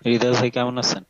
হৃদয় ভাই কেমন আছেন?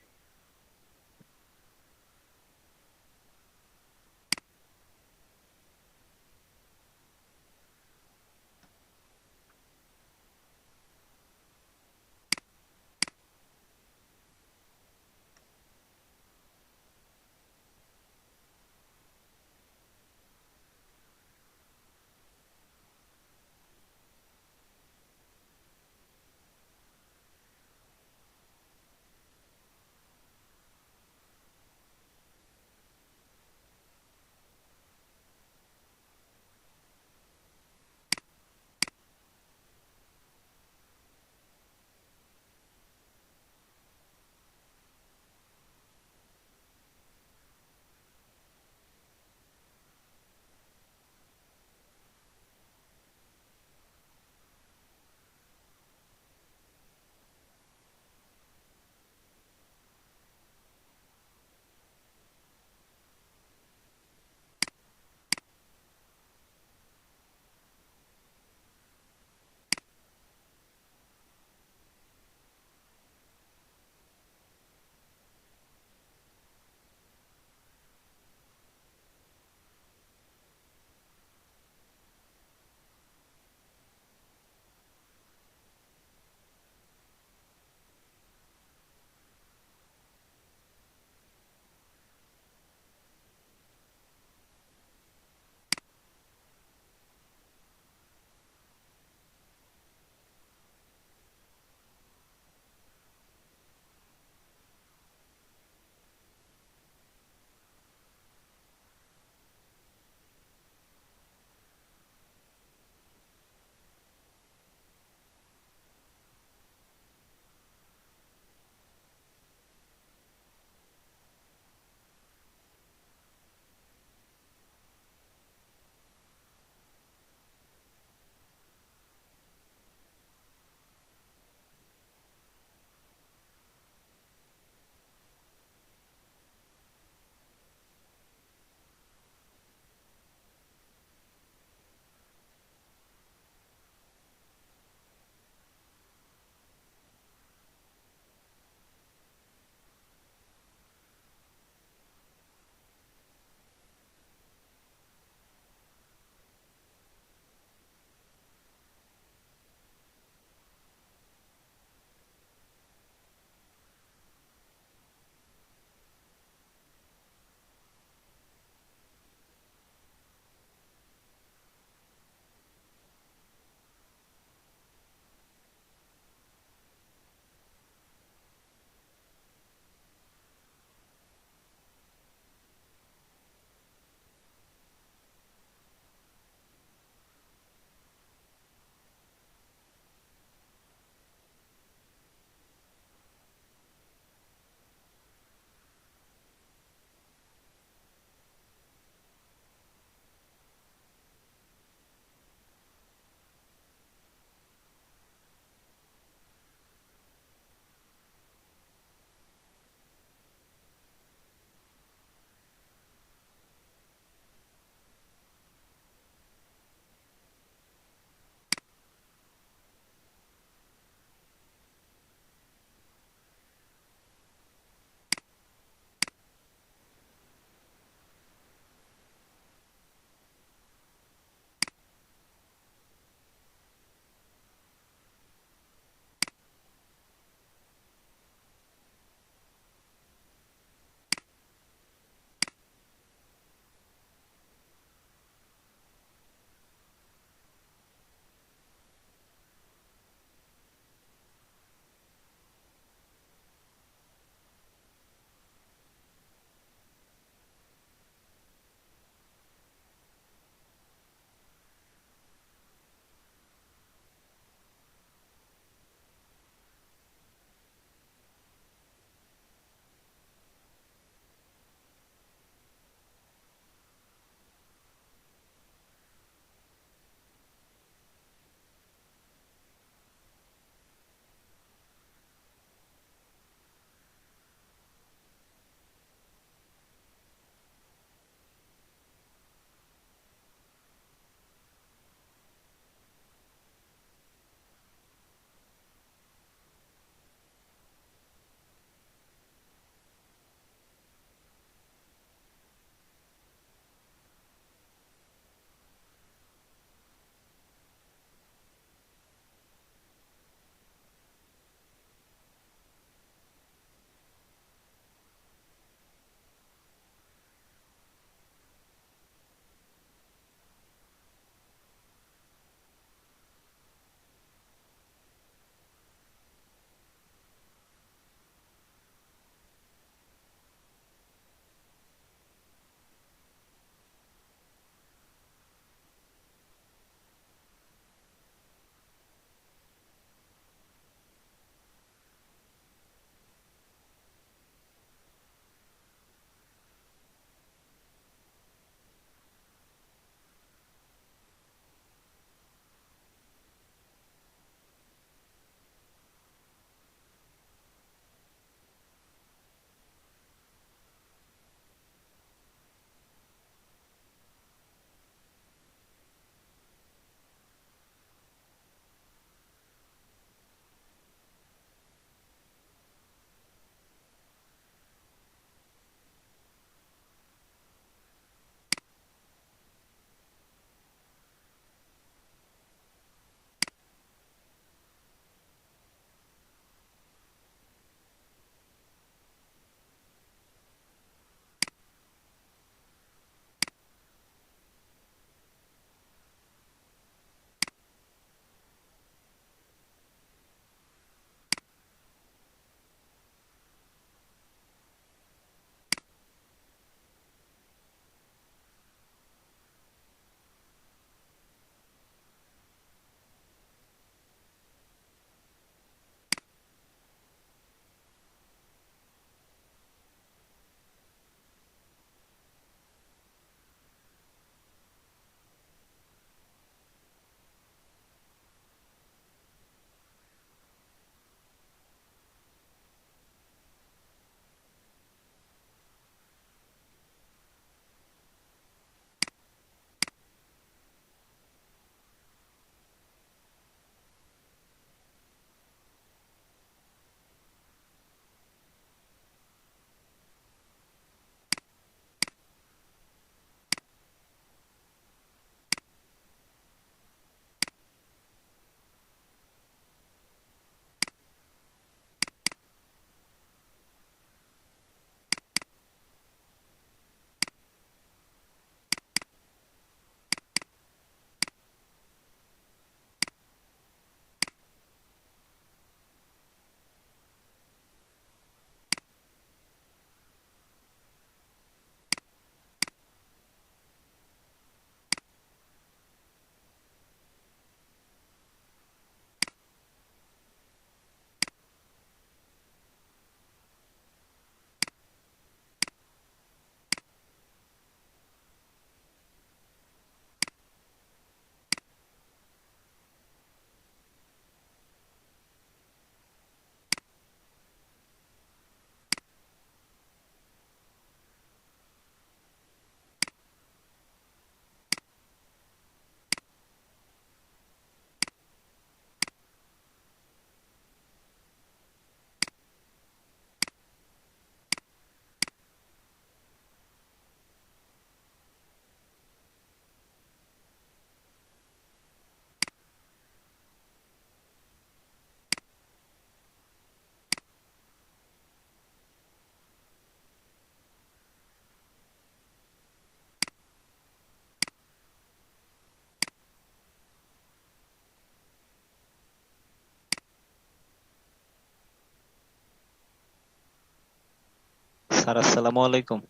স্যার আসসালামু আলাইকুম।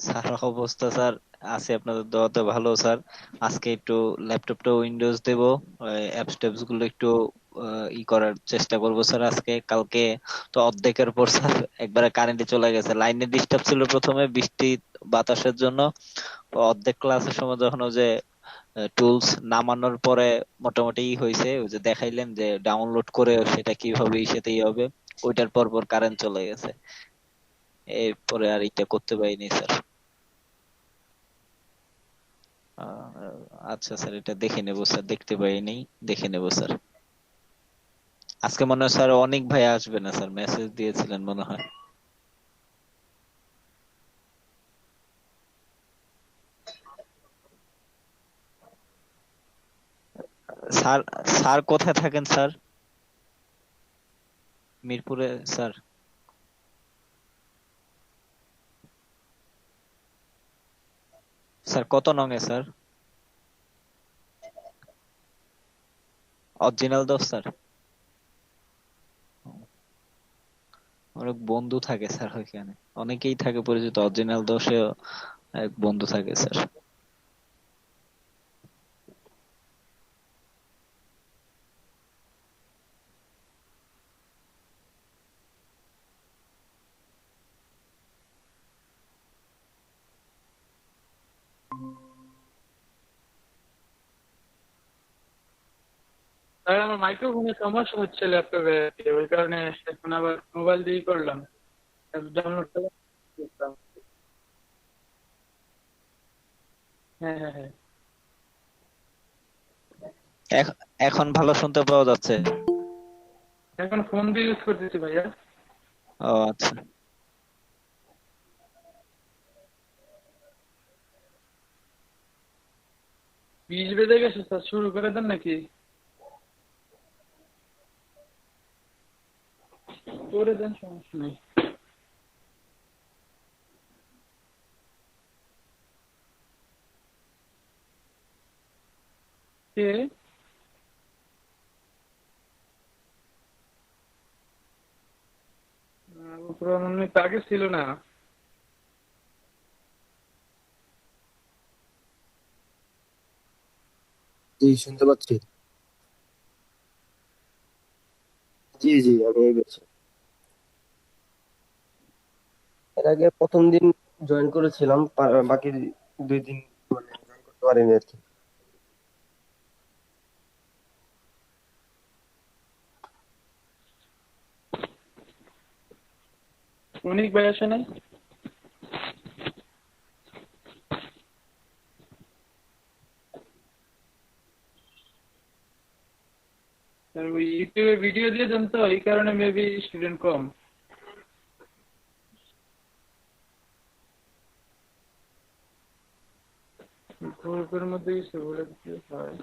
স্যার অবস্থা স্যার আছে আপনাদের দোয়াতে ভালো স্যার। আজকে একটু ল্যাপটপটা উইন্ডোজ দেব, অ্যাপস ট্যাপস গুলো একটু করার চেষ্টা করব স্যার আজকে কালকে। তো অর্ধেকের পর স্যার একবারে কারেন্টে চলে গেছে, লাইনে ডিস্টার্ব ছিল প্রথমে বৃষ্টি বাতাসের জন্য। অর্ধেক ক্লাসের সময় যখন ওই যে টুলস নামানোর পরে মোটামুটি হয়েছে, ওই যে দেখাইলেন যে ডাউনলোড করে সেটা কিভাবে সেটাই হবে, ওইটার পর পর কারেন্ট চলে গেছে। এরপরে আর এটা করতে পারিনি স্যার। আহ, আচ্ছা স্যার, এটা দেখে নেবো স্যার, দেখতে পাইনি, দেখে নেবো স্যার। আজকে মনে হয় স্যার অনেক ভাই আসবে না স্যার, মেসেজ দিয়েছিলেন মনে হয়। স্যার, স্যার কোথায় থাকেন স্যার? মিরপুরে স্যার? স্যার কত নং এ স্যার? Original 10 sir? অনেক বন্ধু থাকে স্যার ওইখানে, অনেকেই থাকে পরিচিত, অরিজিনাল 10-এ এক বন্ধু থাকে স্যার। তাই আমার মাইক্রোফোনের সমস্যা হচ্ছে ল্যাপটপে, ওই কারণে এখন আবার মোবাইল দিয়েই করলাম। ডাউনলোড করলাম। হ্যাঁ, হ্যাঁ, হ্যাঁ। এখ- এখন ভালো শুনতে পাওয়া যাচ্ছে? এখন ফোন দিয়ে ইউজ করতেছি ভাইয়া। ও আচ্ছা। 20 বেজে গেছে স্যার, শুরু করে দেন নাকি? করে দেন, সমস্যা নেই। কে? পুরো আগে ছিল না। জি, শুনতে পাচ্ছি। জি জি, আমি গেছি। এর আগে প্রথম দিন জয়েন করেছিলাম, বাকি 2 দিন মানে জয়েন করতে পারিনি আর কি। অনেক ভাই আসে নাই। আর ওই ইউটিউবে ভিডিও দিয়ে দেন তো, এই কারণে মেবি স্টুডেন্ট কম। গ্রুপের মধ্যে কিছু বলে দিতে হয়।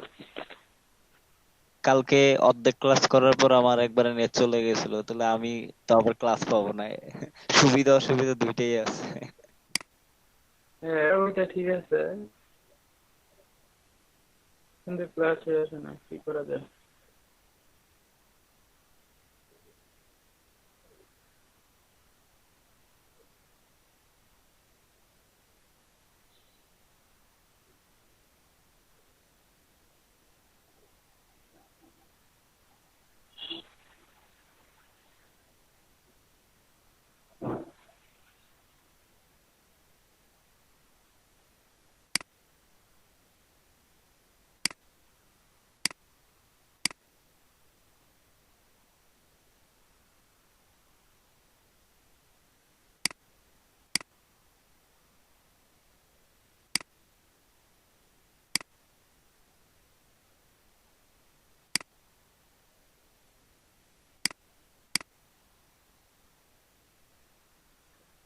কালকে অর্ধেক ক্লাস করার পর আমার একবারে নেট চলে গেছিল, তাহলে আমি তো আবার ক্লাস পাবো না। সুবিধা অসুবিধা দুইটাই আছে। হ্যাঁ, ওইটা ঠিক আছে, কিন্তু ক্লাস হয়ে আসে না, কি করা যায়?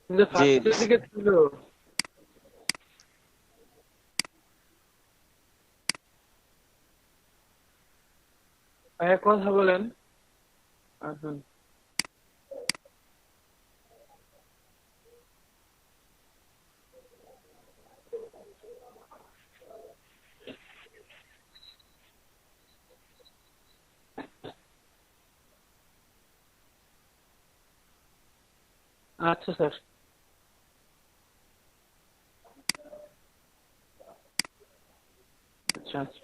কিন্তু জি ফার্স্টের দিকে ছিল। ভাইয়া কথা বলেন। আসুন। আচ্ছা স্যার। আচ্ছা আচ্ছা।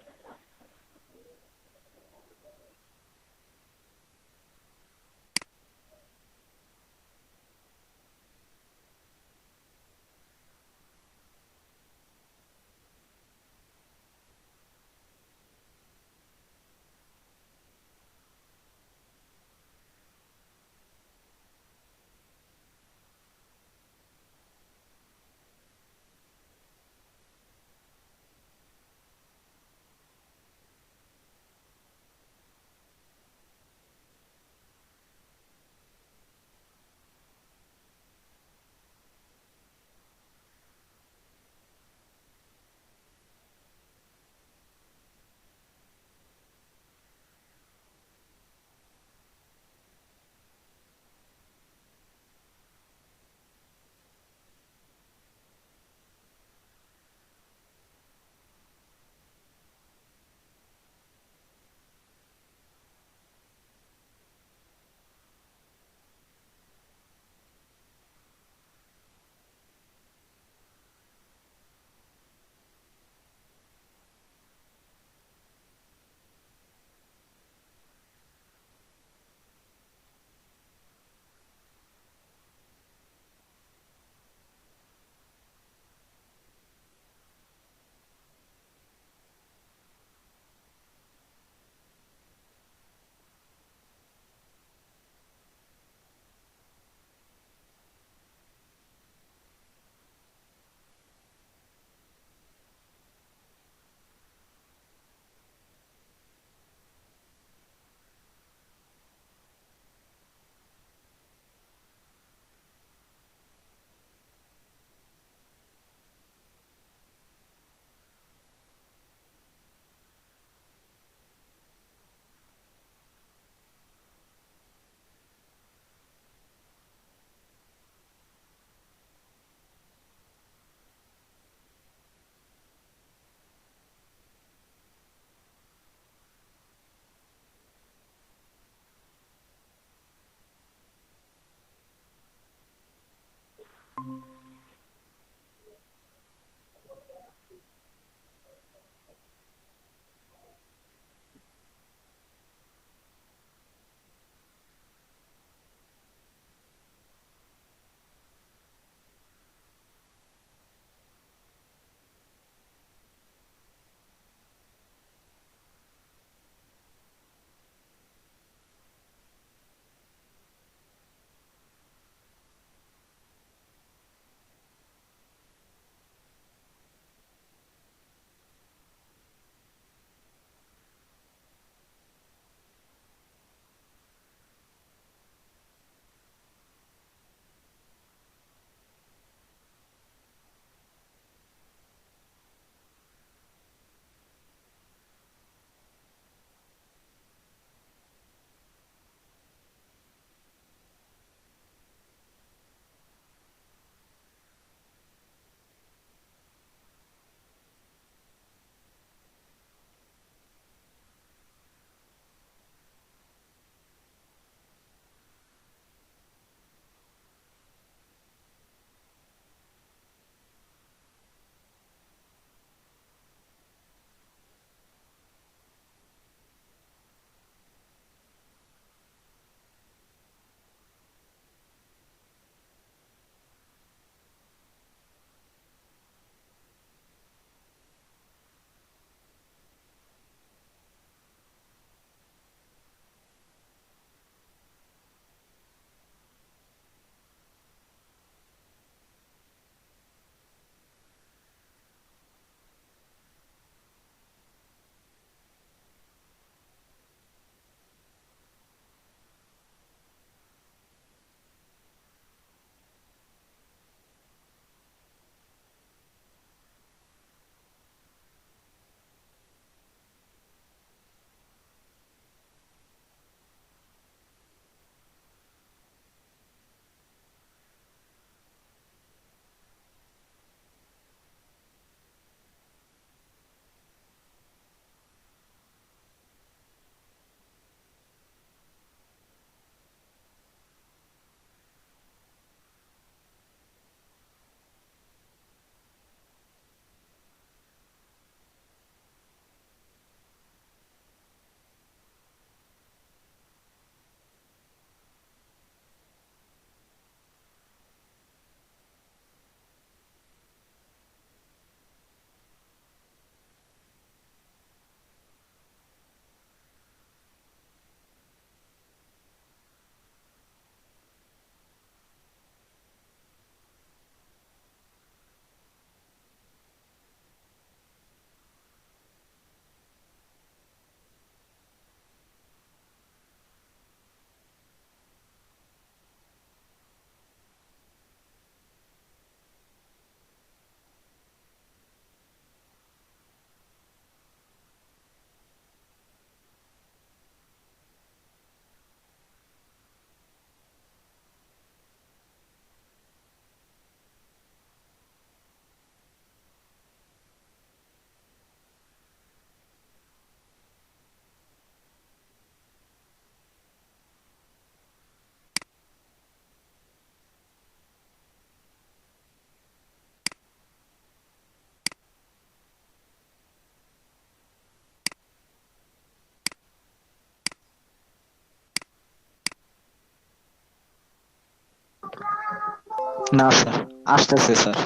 না স্যার, আসতেছে স্যার।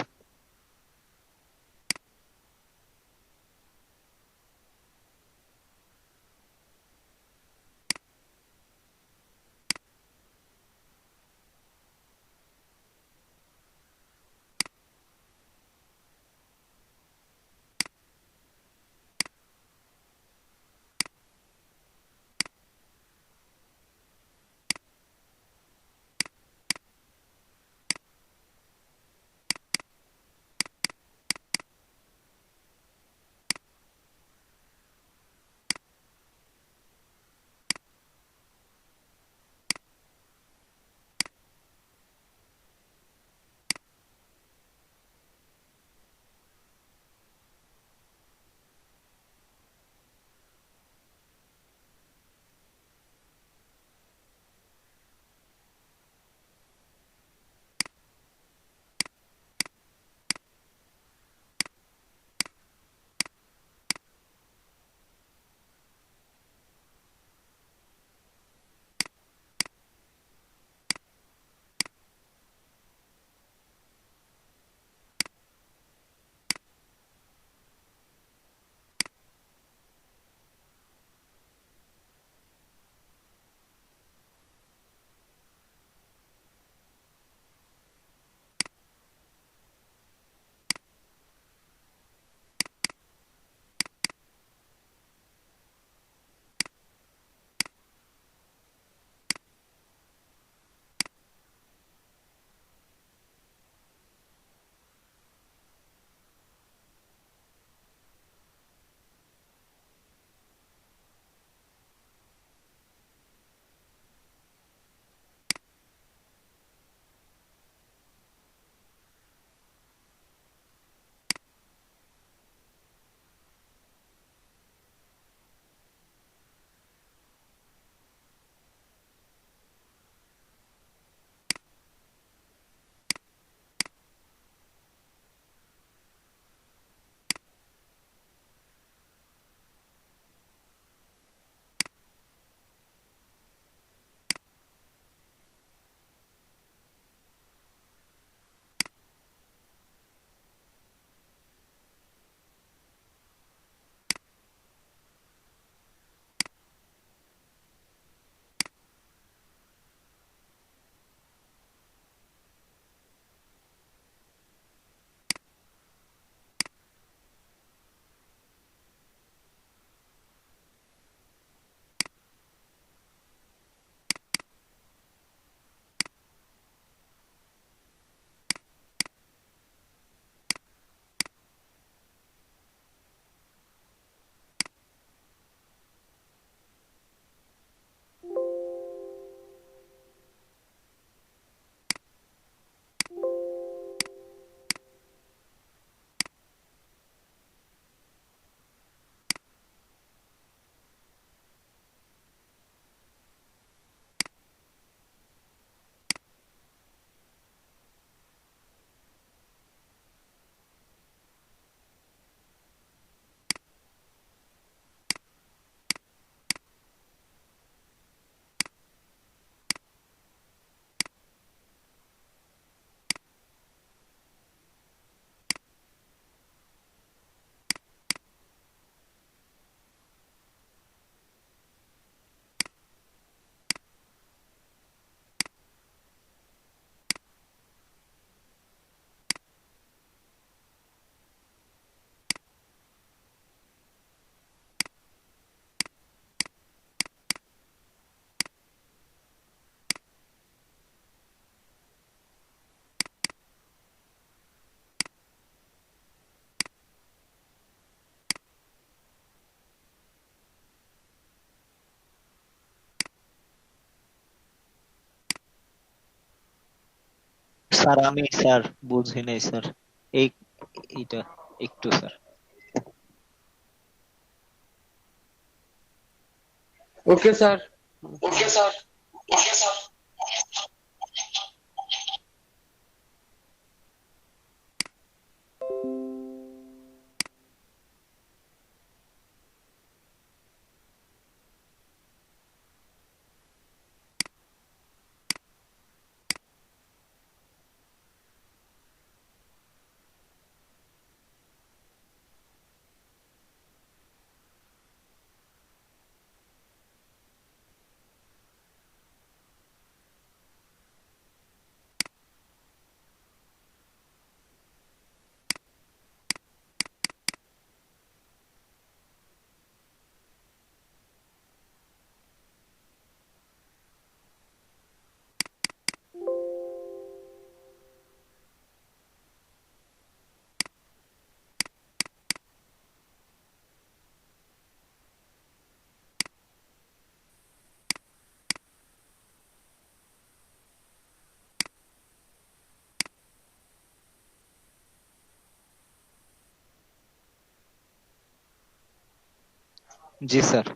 স্যার আমি স্যার বুঝি নাই স্যার। এই এইটা একটু sir. Okay sir. Okay sir. जी sir.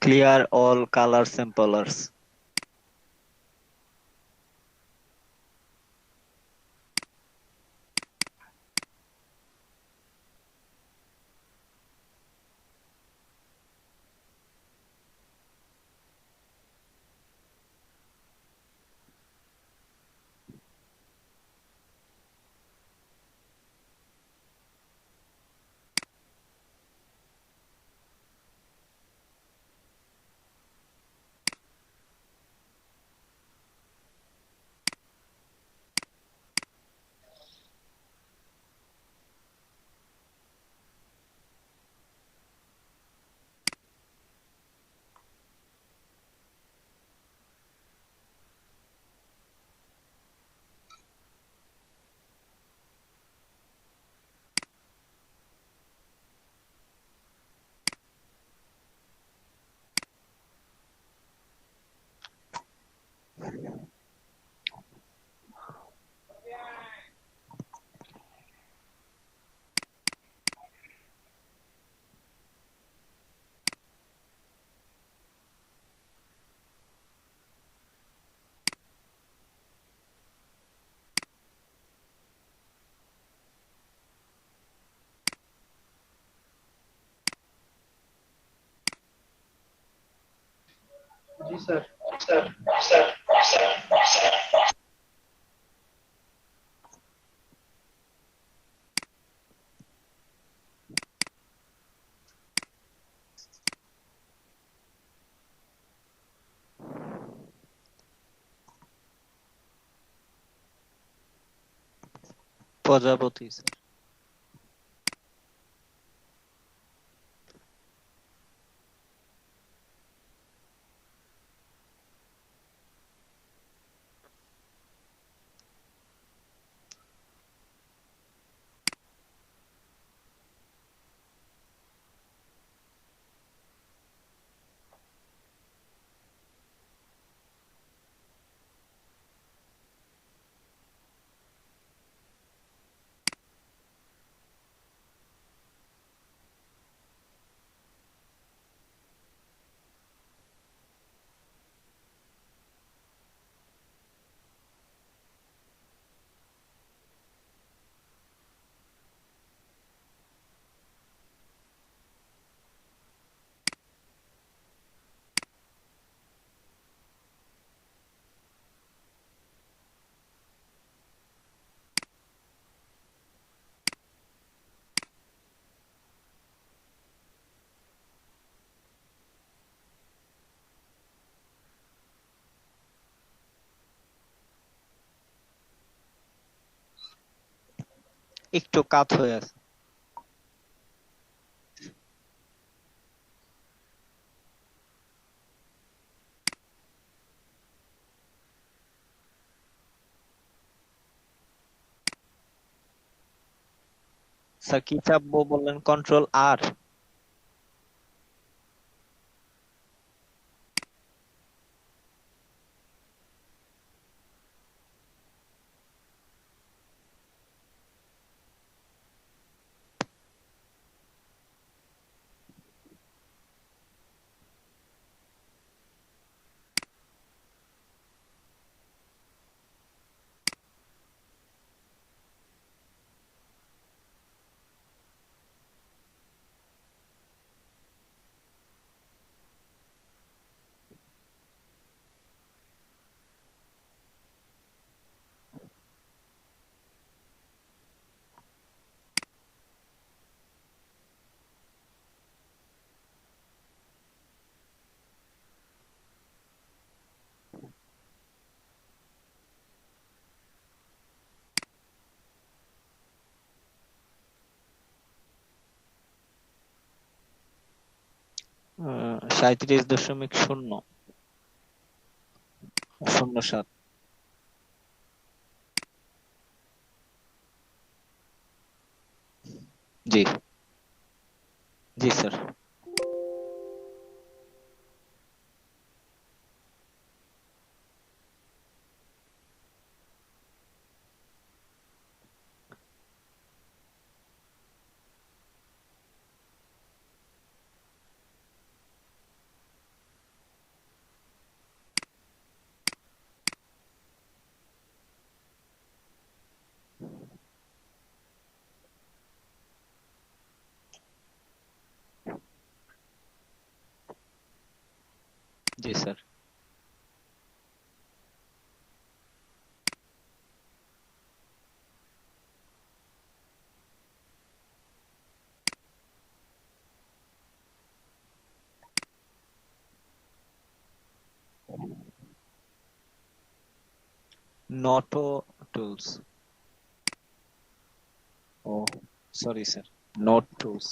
Clear all color samplers. जी सर। প্রজাপতি স্যার। একটু কাত হয়ে আছে। স্যার কি চাপবো বললেন? Control R? {37.0 | 07 | 07} জি। জি স্যার। জি স্যার। নটো টুলস। ও, সরি স্যার, নোট টুলস।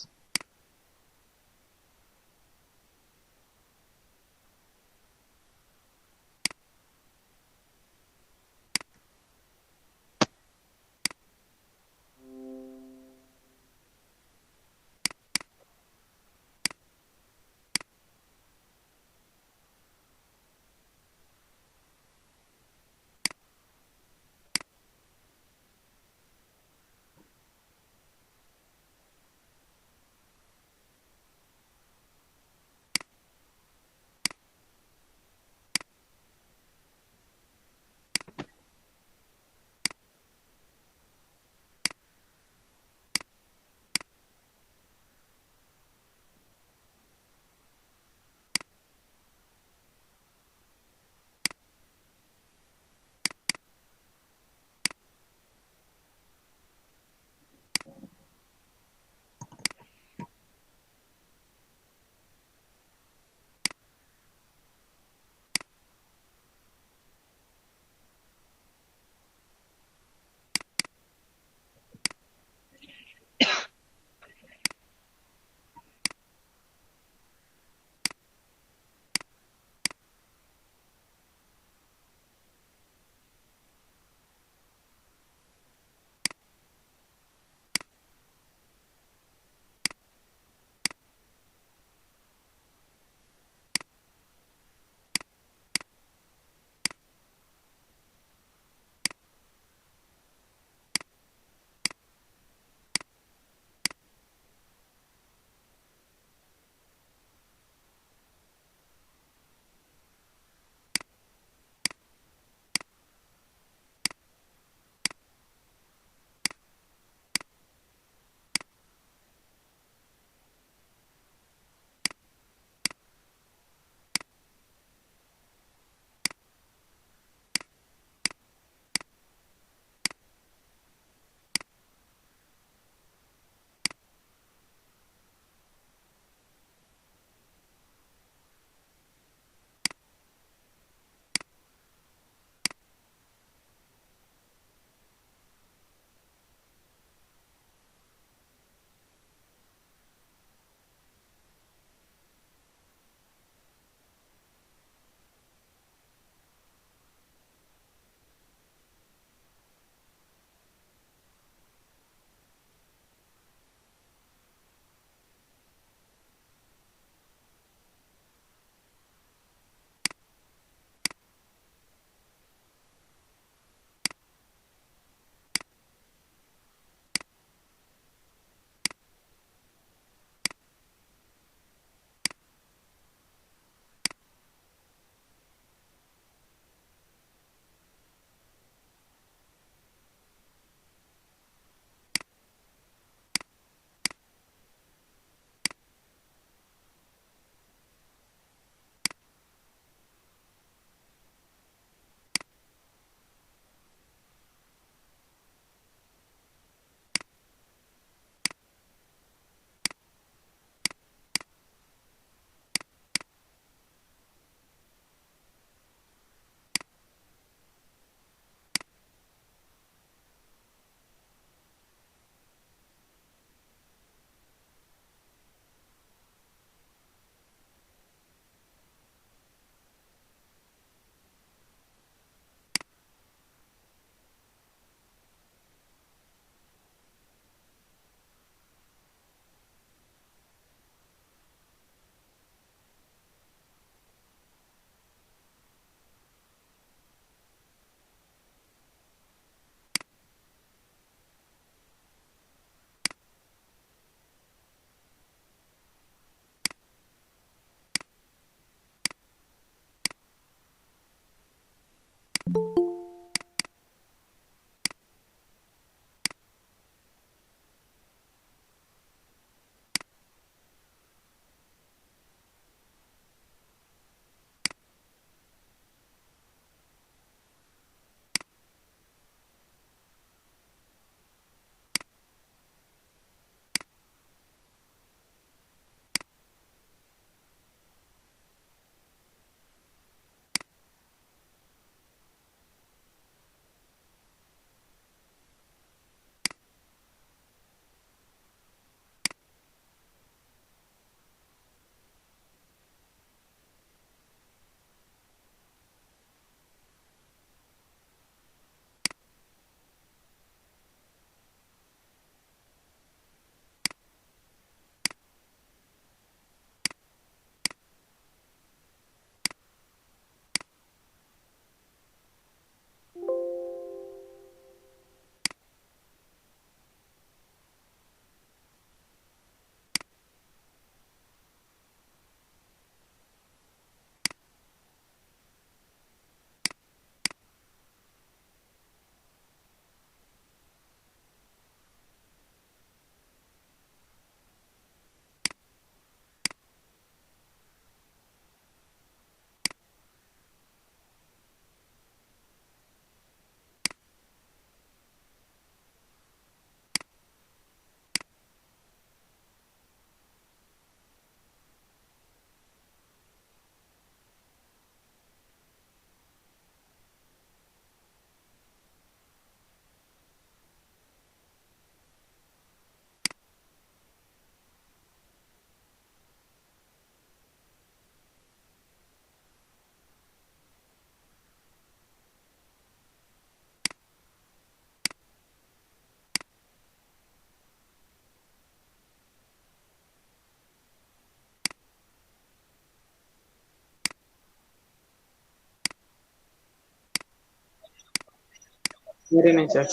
মেরে নেচার।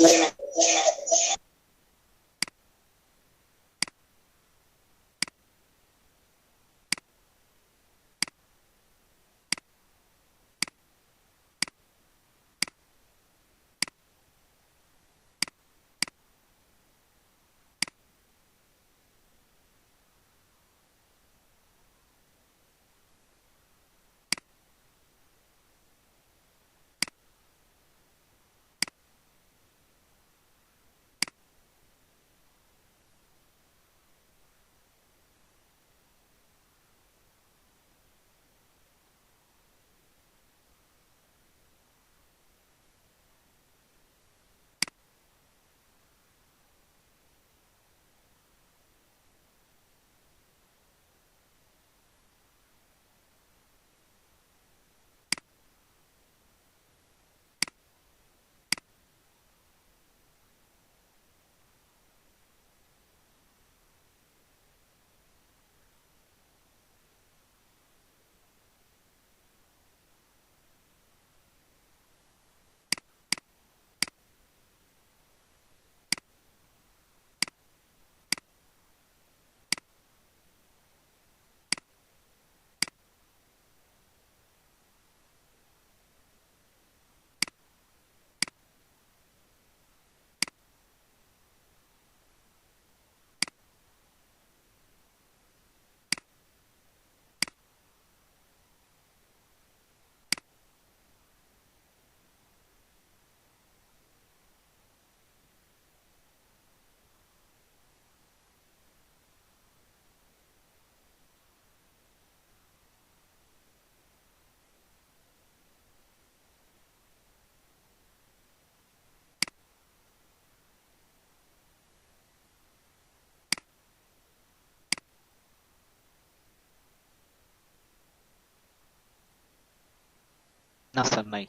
না স্যার, নাই।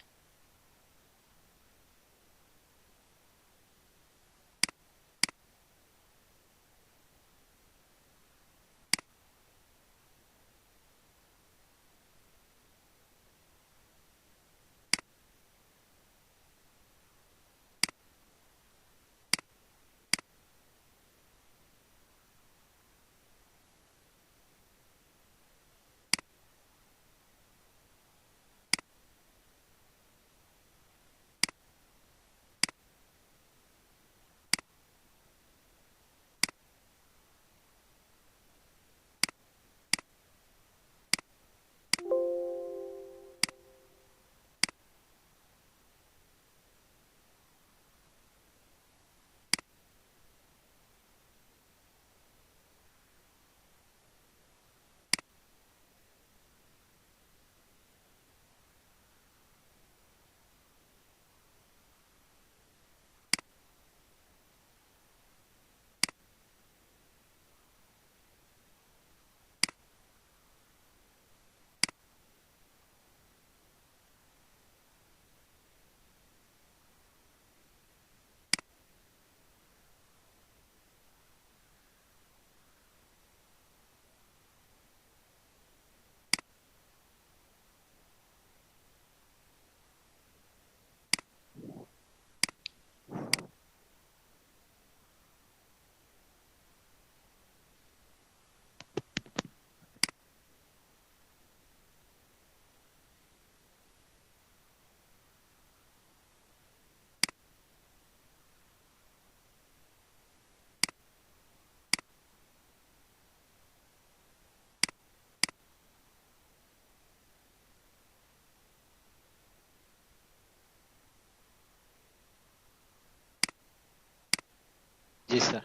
জি স্যার,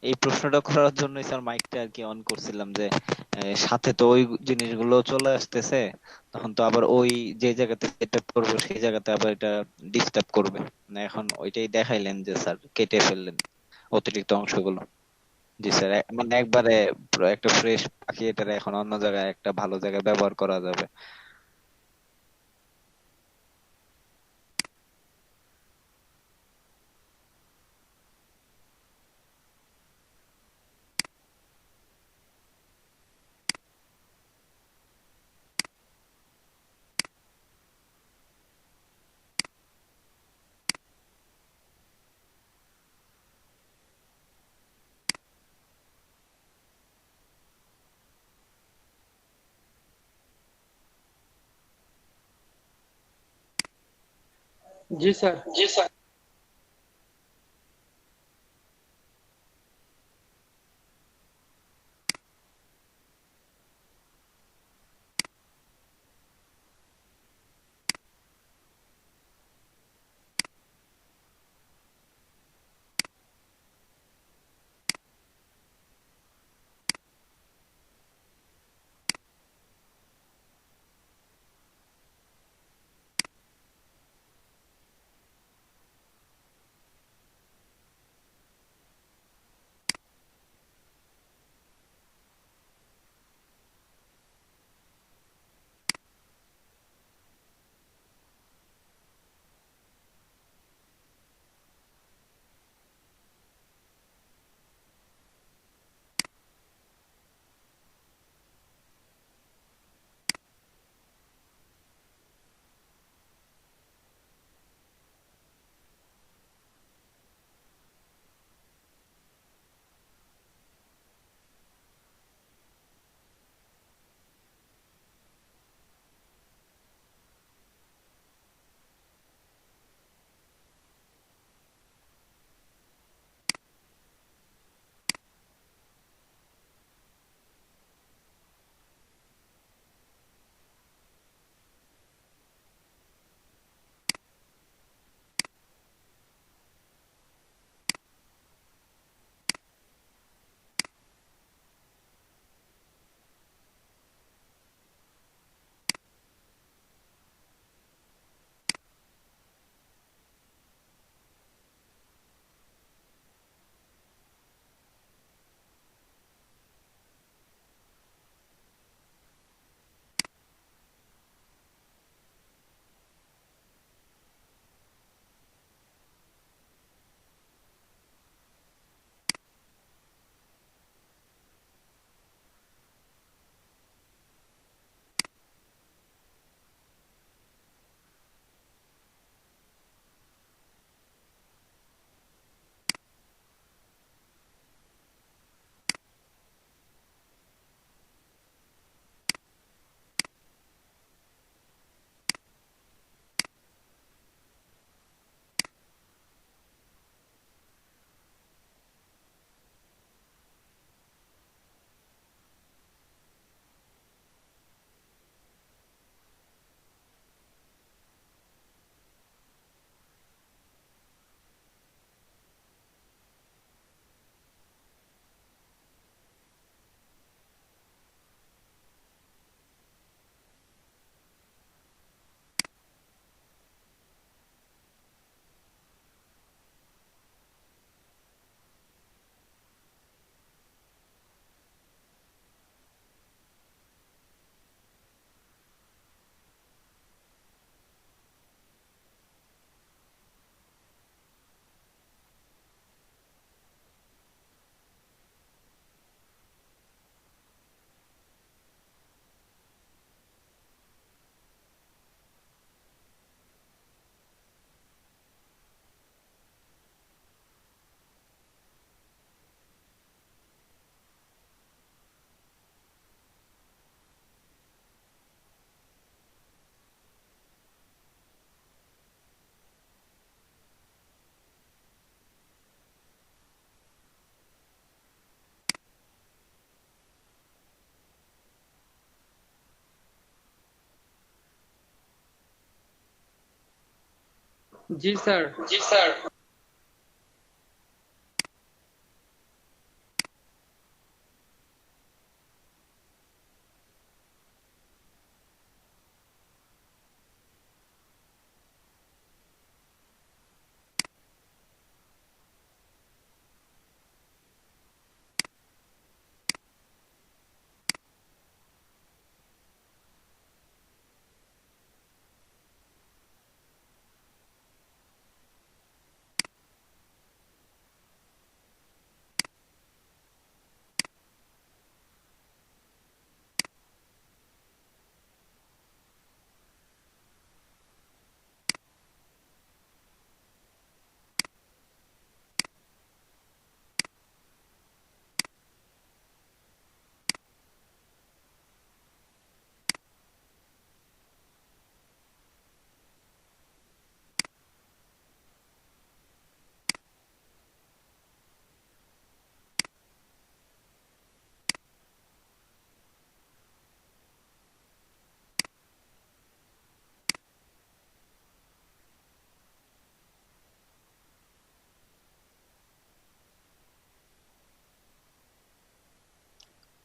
এই প্রশ্নটা করার জন্যই স্যার মাইকটা আর কি অন করছিলাম যে সাথে তো ওই জিনিসগুলো চলে আসতেছে, তখন তো আবার ওই যে জায়গাতে সেটআপ করবো সেই জায়গাতে আবার এটা ডিস্টার্ব করবে। না, এখন ওইটাই দেখাইলেন যে স্যার কেটে ফেললেন অতিরিক্ত অংশগুলো। জি স্যার, মানে একবারে পুরো একটা ফ্রেশ পাখি, এটা এখন অন্য জায়গায় একটা ভালো জায়গায় ব্যবহার করা যাবে। जी सर। जी सर। जी सर। जी सर।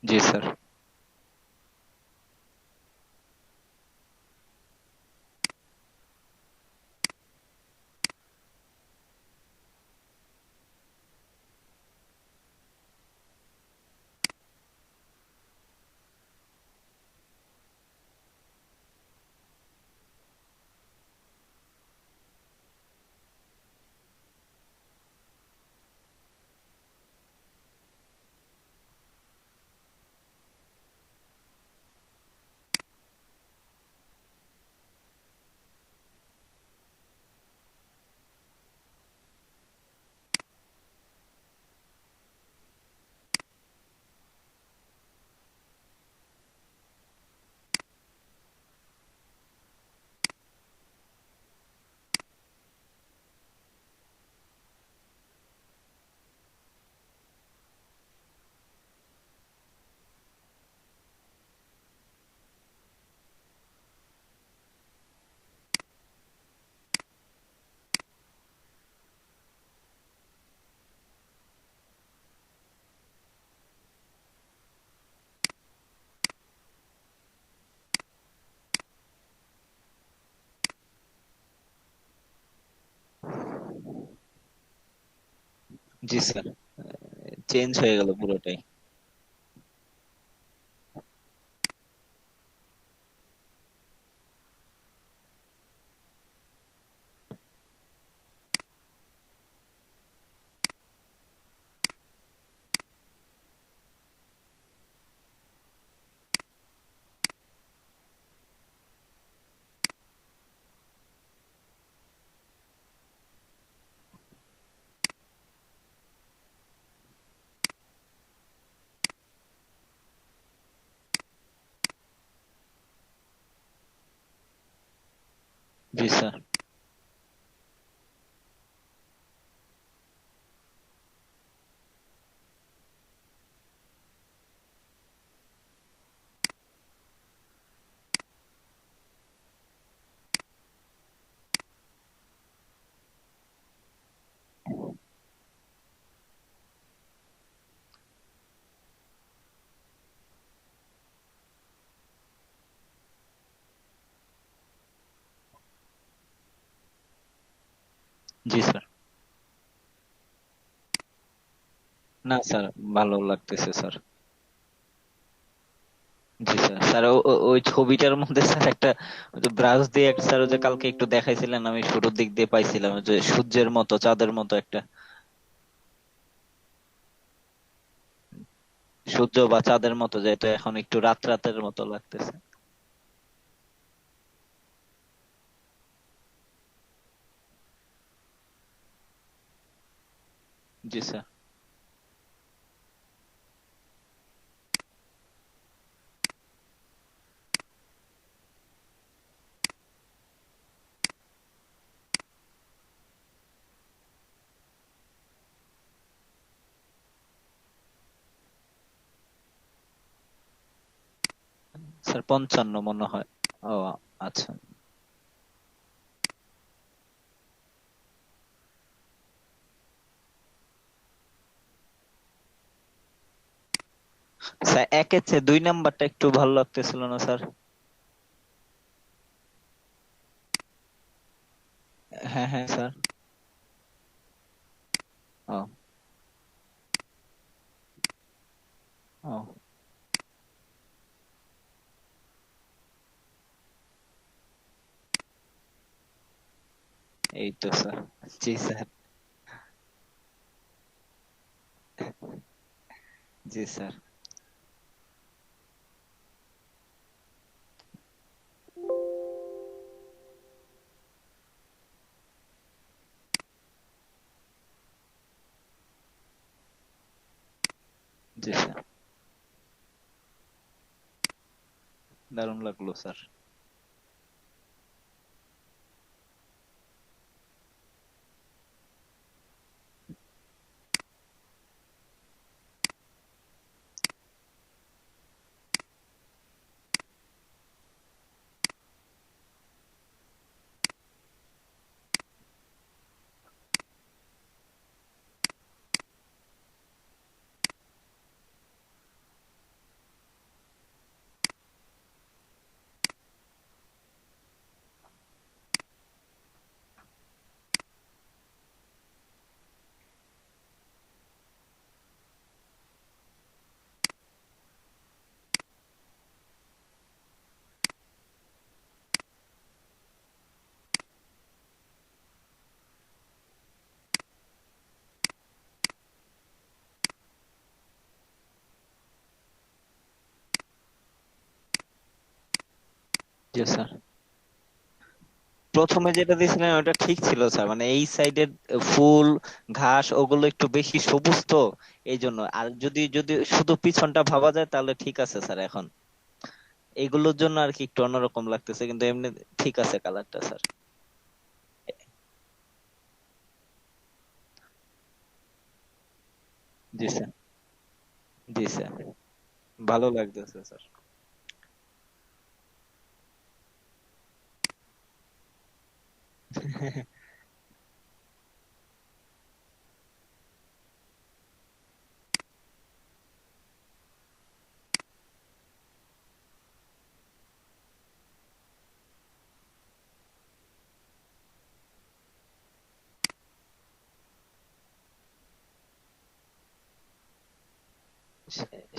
जी सर। জি স্যার, চেঞ্জ হয়ে গেল পুরোটাই। জি স্যার। জি স্যার। না স্যার, ভালো লাগতেছে স্যার। জি স্যার। স্যার ওই ছবিটার মধ্যে স্যার একটা ওই যে ব্রাশ দিয়ে একটা, স্যার ওই যে কালকে একটু দেখাইছিলেন, আমি শুরুর দিক দিয়ে পাইছিলাম, ওই যে সূর্যের মতো চাঁদের মতো একটা, সূর্য বা চাঁদের মতো, যেহেতু এখন একটু রাত রাতের মতো লাগতেছে। জি স্যার। স্যার 55 মনে হয়। ও আচ্ছা। স্যার একের চেয়ে 2 নাম্বারটা একটু ভালো লাগতেছিল না স্যার? হ্যাঁ হ্যাঁ স্যার। ও। ও। এই তো স্যার। জি স্যার। জি স্যার। জি স্যার। দারুণ লাগলো স্যার। জি স্যার। প্রথমে যেটা দিয়েছিলেন ওটা ঠিক ছিল স্যার, মানে এই সাইডের ফুল ঘাস ওগুলো একটু বেশি সবুজ তো, এই জন্য। আর যদি যদি শুধু পিছনটা ভাবা যায় তাহলে ঠিক আছে স্যার। এখন এইগুলোর জন্য আর কি একটু অন্যরকম লাগতেছে, কিন্তু এমনি ঠিক আছে কালারটা স্যার। জি স্যার। জি স্যার, ভালো লাগতেছে স্যার।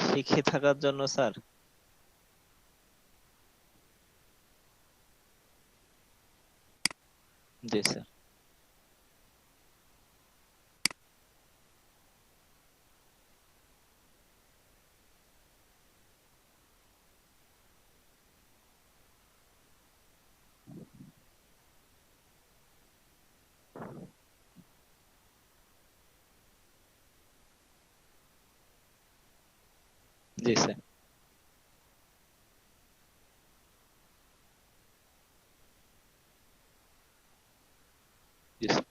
শিখে থাকার জন্য স্যার। জি স্যার। জি স্যার। জি স্যার।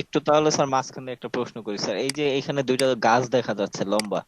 একটু তাহলে স্যার মাঝখানে একটা প্রশ্ন করি স্যার, এই যে এখানে দুইটা গাছ দেখা যাচ্ছে লম্বা।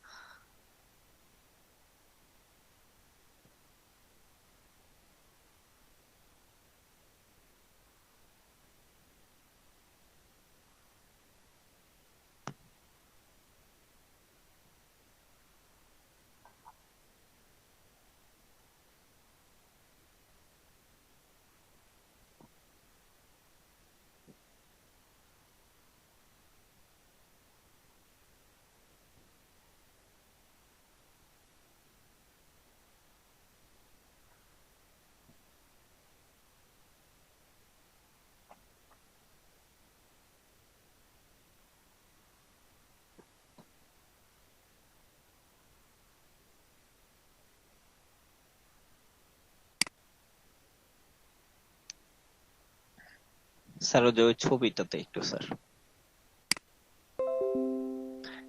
স্যার ওই যে ওই ছবিটাতে একটু স্যার,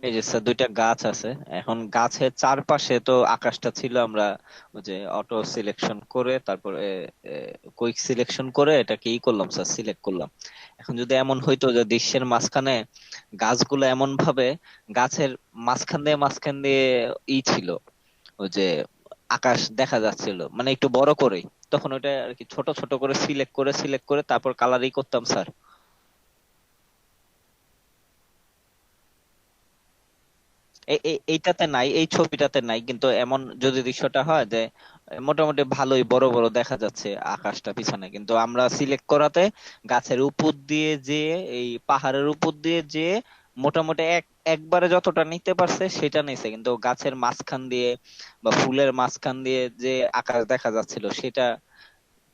এই যে স্যার দুইটা গাছ আছে। এখন গাছের চারপাশে তো আকাশটা ছিল, আমরা ওই যে অটো সিলেকশন করে তারপরে কুইক সিলেকশন করে এটাকে ই করলাম স্যার, সিলেক্ট করলাম। এখন যদি এমন হইতো যে দৃশ্যের মাঝখানে গাছগুলো এমন ভাবে গাছের মাঝখান দিয়ে ই ছিল, ওই যে আকাশ দেখা যাচ্ছিল মানে একটু বড় করে, তখন ওটা আর কি ছোট ছোট করে সিলেক্ট করে তারপর কালারিং করতাম স্যার। এইটাতে নাই, এই ছবিটাতে নাই, কিন্তু এমন যদি দৃশ্যটা হয় যে মোটামুটি ভালোই বড় বড় দেখা যাচ্ছে আকাশটা পিছনে, কিন্তু আমরা সিলেক্ট করাতে গাছের উপর দিয়ে যে, এই পাহাড়ের উপর দিয়ে যে মোটামুটি একবারে যতটা নিতে পারছে সেটা নিছে, কিন্তু গাছের মাঝখান দিয়ে বা ফুলের মাঝখান দিয়ে যে আকাশ দেখা যাচ্ছিল সেটা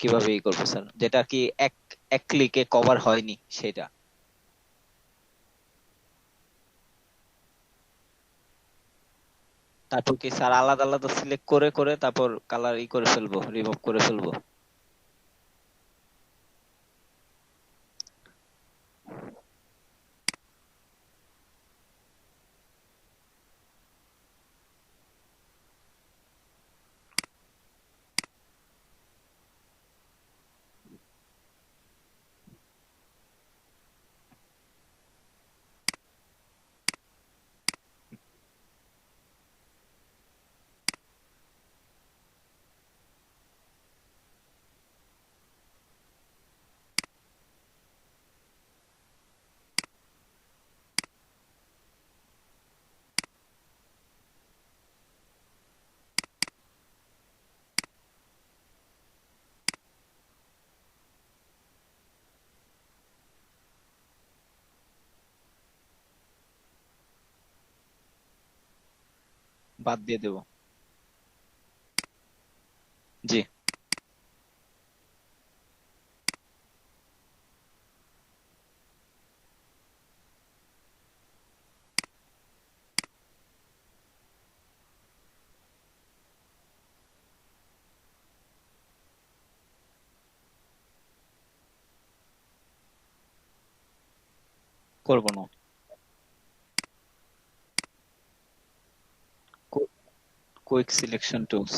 কিভাবে ই করবো স্যার, যেটা কি এক এক ক্লিকে কভার হয়নি সেটা। তারপর কি স্যার আলাদা আলাদা সিলেক্ট করে করে তারপর কালার ই করে ফেলবো, রিমুভ করে ফেলবো? বাদ দিয়ে দেবো। জি। করব না। Quick selection tools.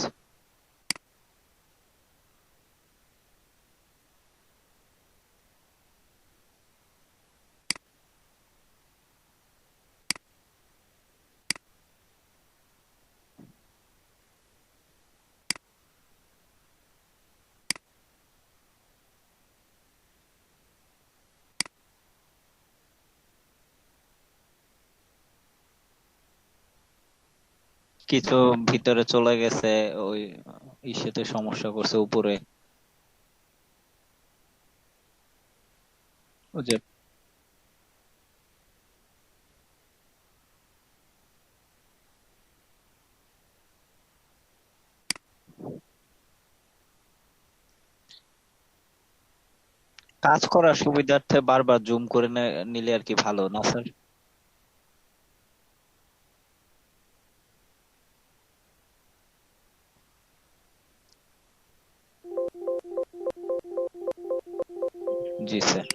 কিছু ভিতরে চলে গেছে, ওই ইসেতে সমস্যা করছে উপরে। ওই যে কাজ করার সুবিধার্থে বারবার জুম করে নিলে আর কি ভালো না স্যার? জি স্যার।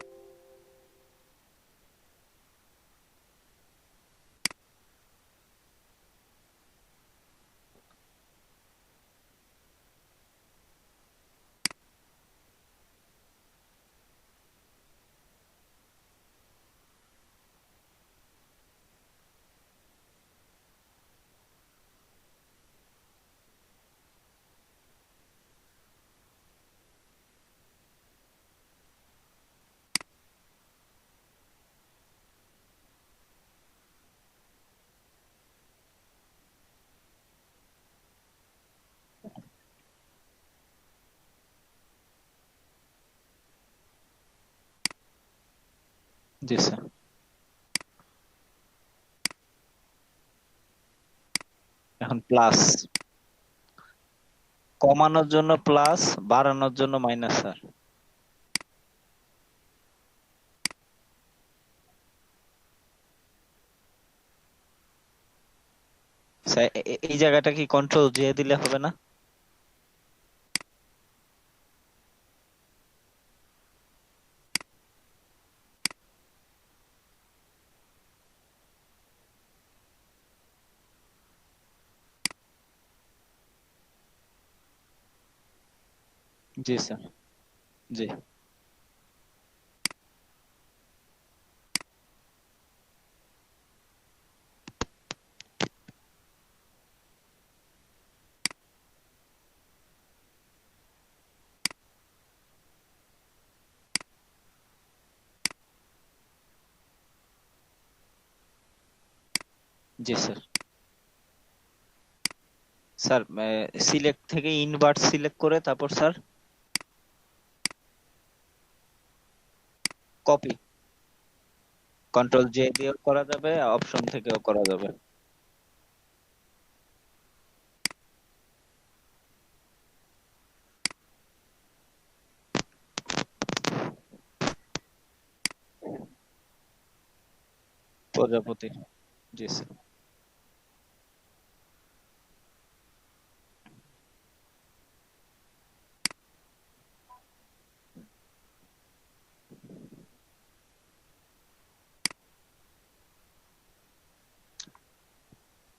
জি স্যার। এখন প্লাস, কমানোর জন্য প্লাস, বাড়ানোর জন্য মাইনাস স্যার। স্যার এই জায়গাটা কি কন্ট্রোল জে দিলে হবে না? জি স্যার। জি। জি স্যার। স্যার সিলেক্ট থেকে ইনভার্ট সিলেক্ট করে তারপর স্যার কপি, কন্ট্রোল জে দিয়েও করা যাবে, অপশন থেকেও করা যাবে। প্রজাপতি। জি স্যার।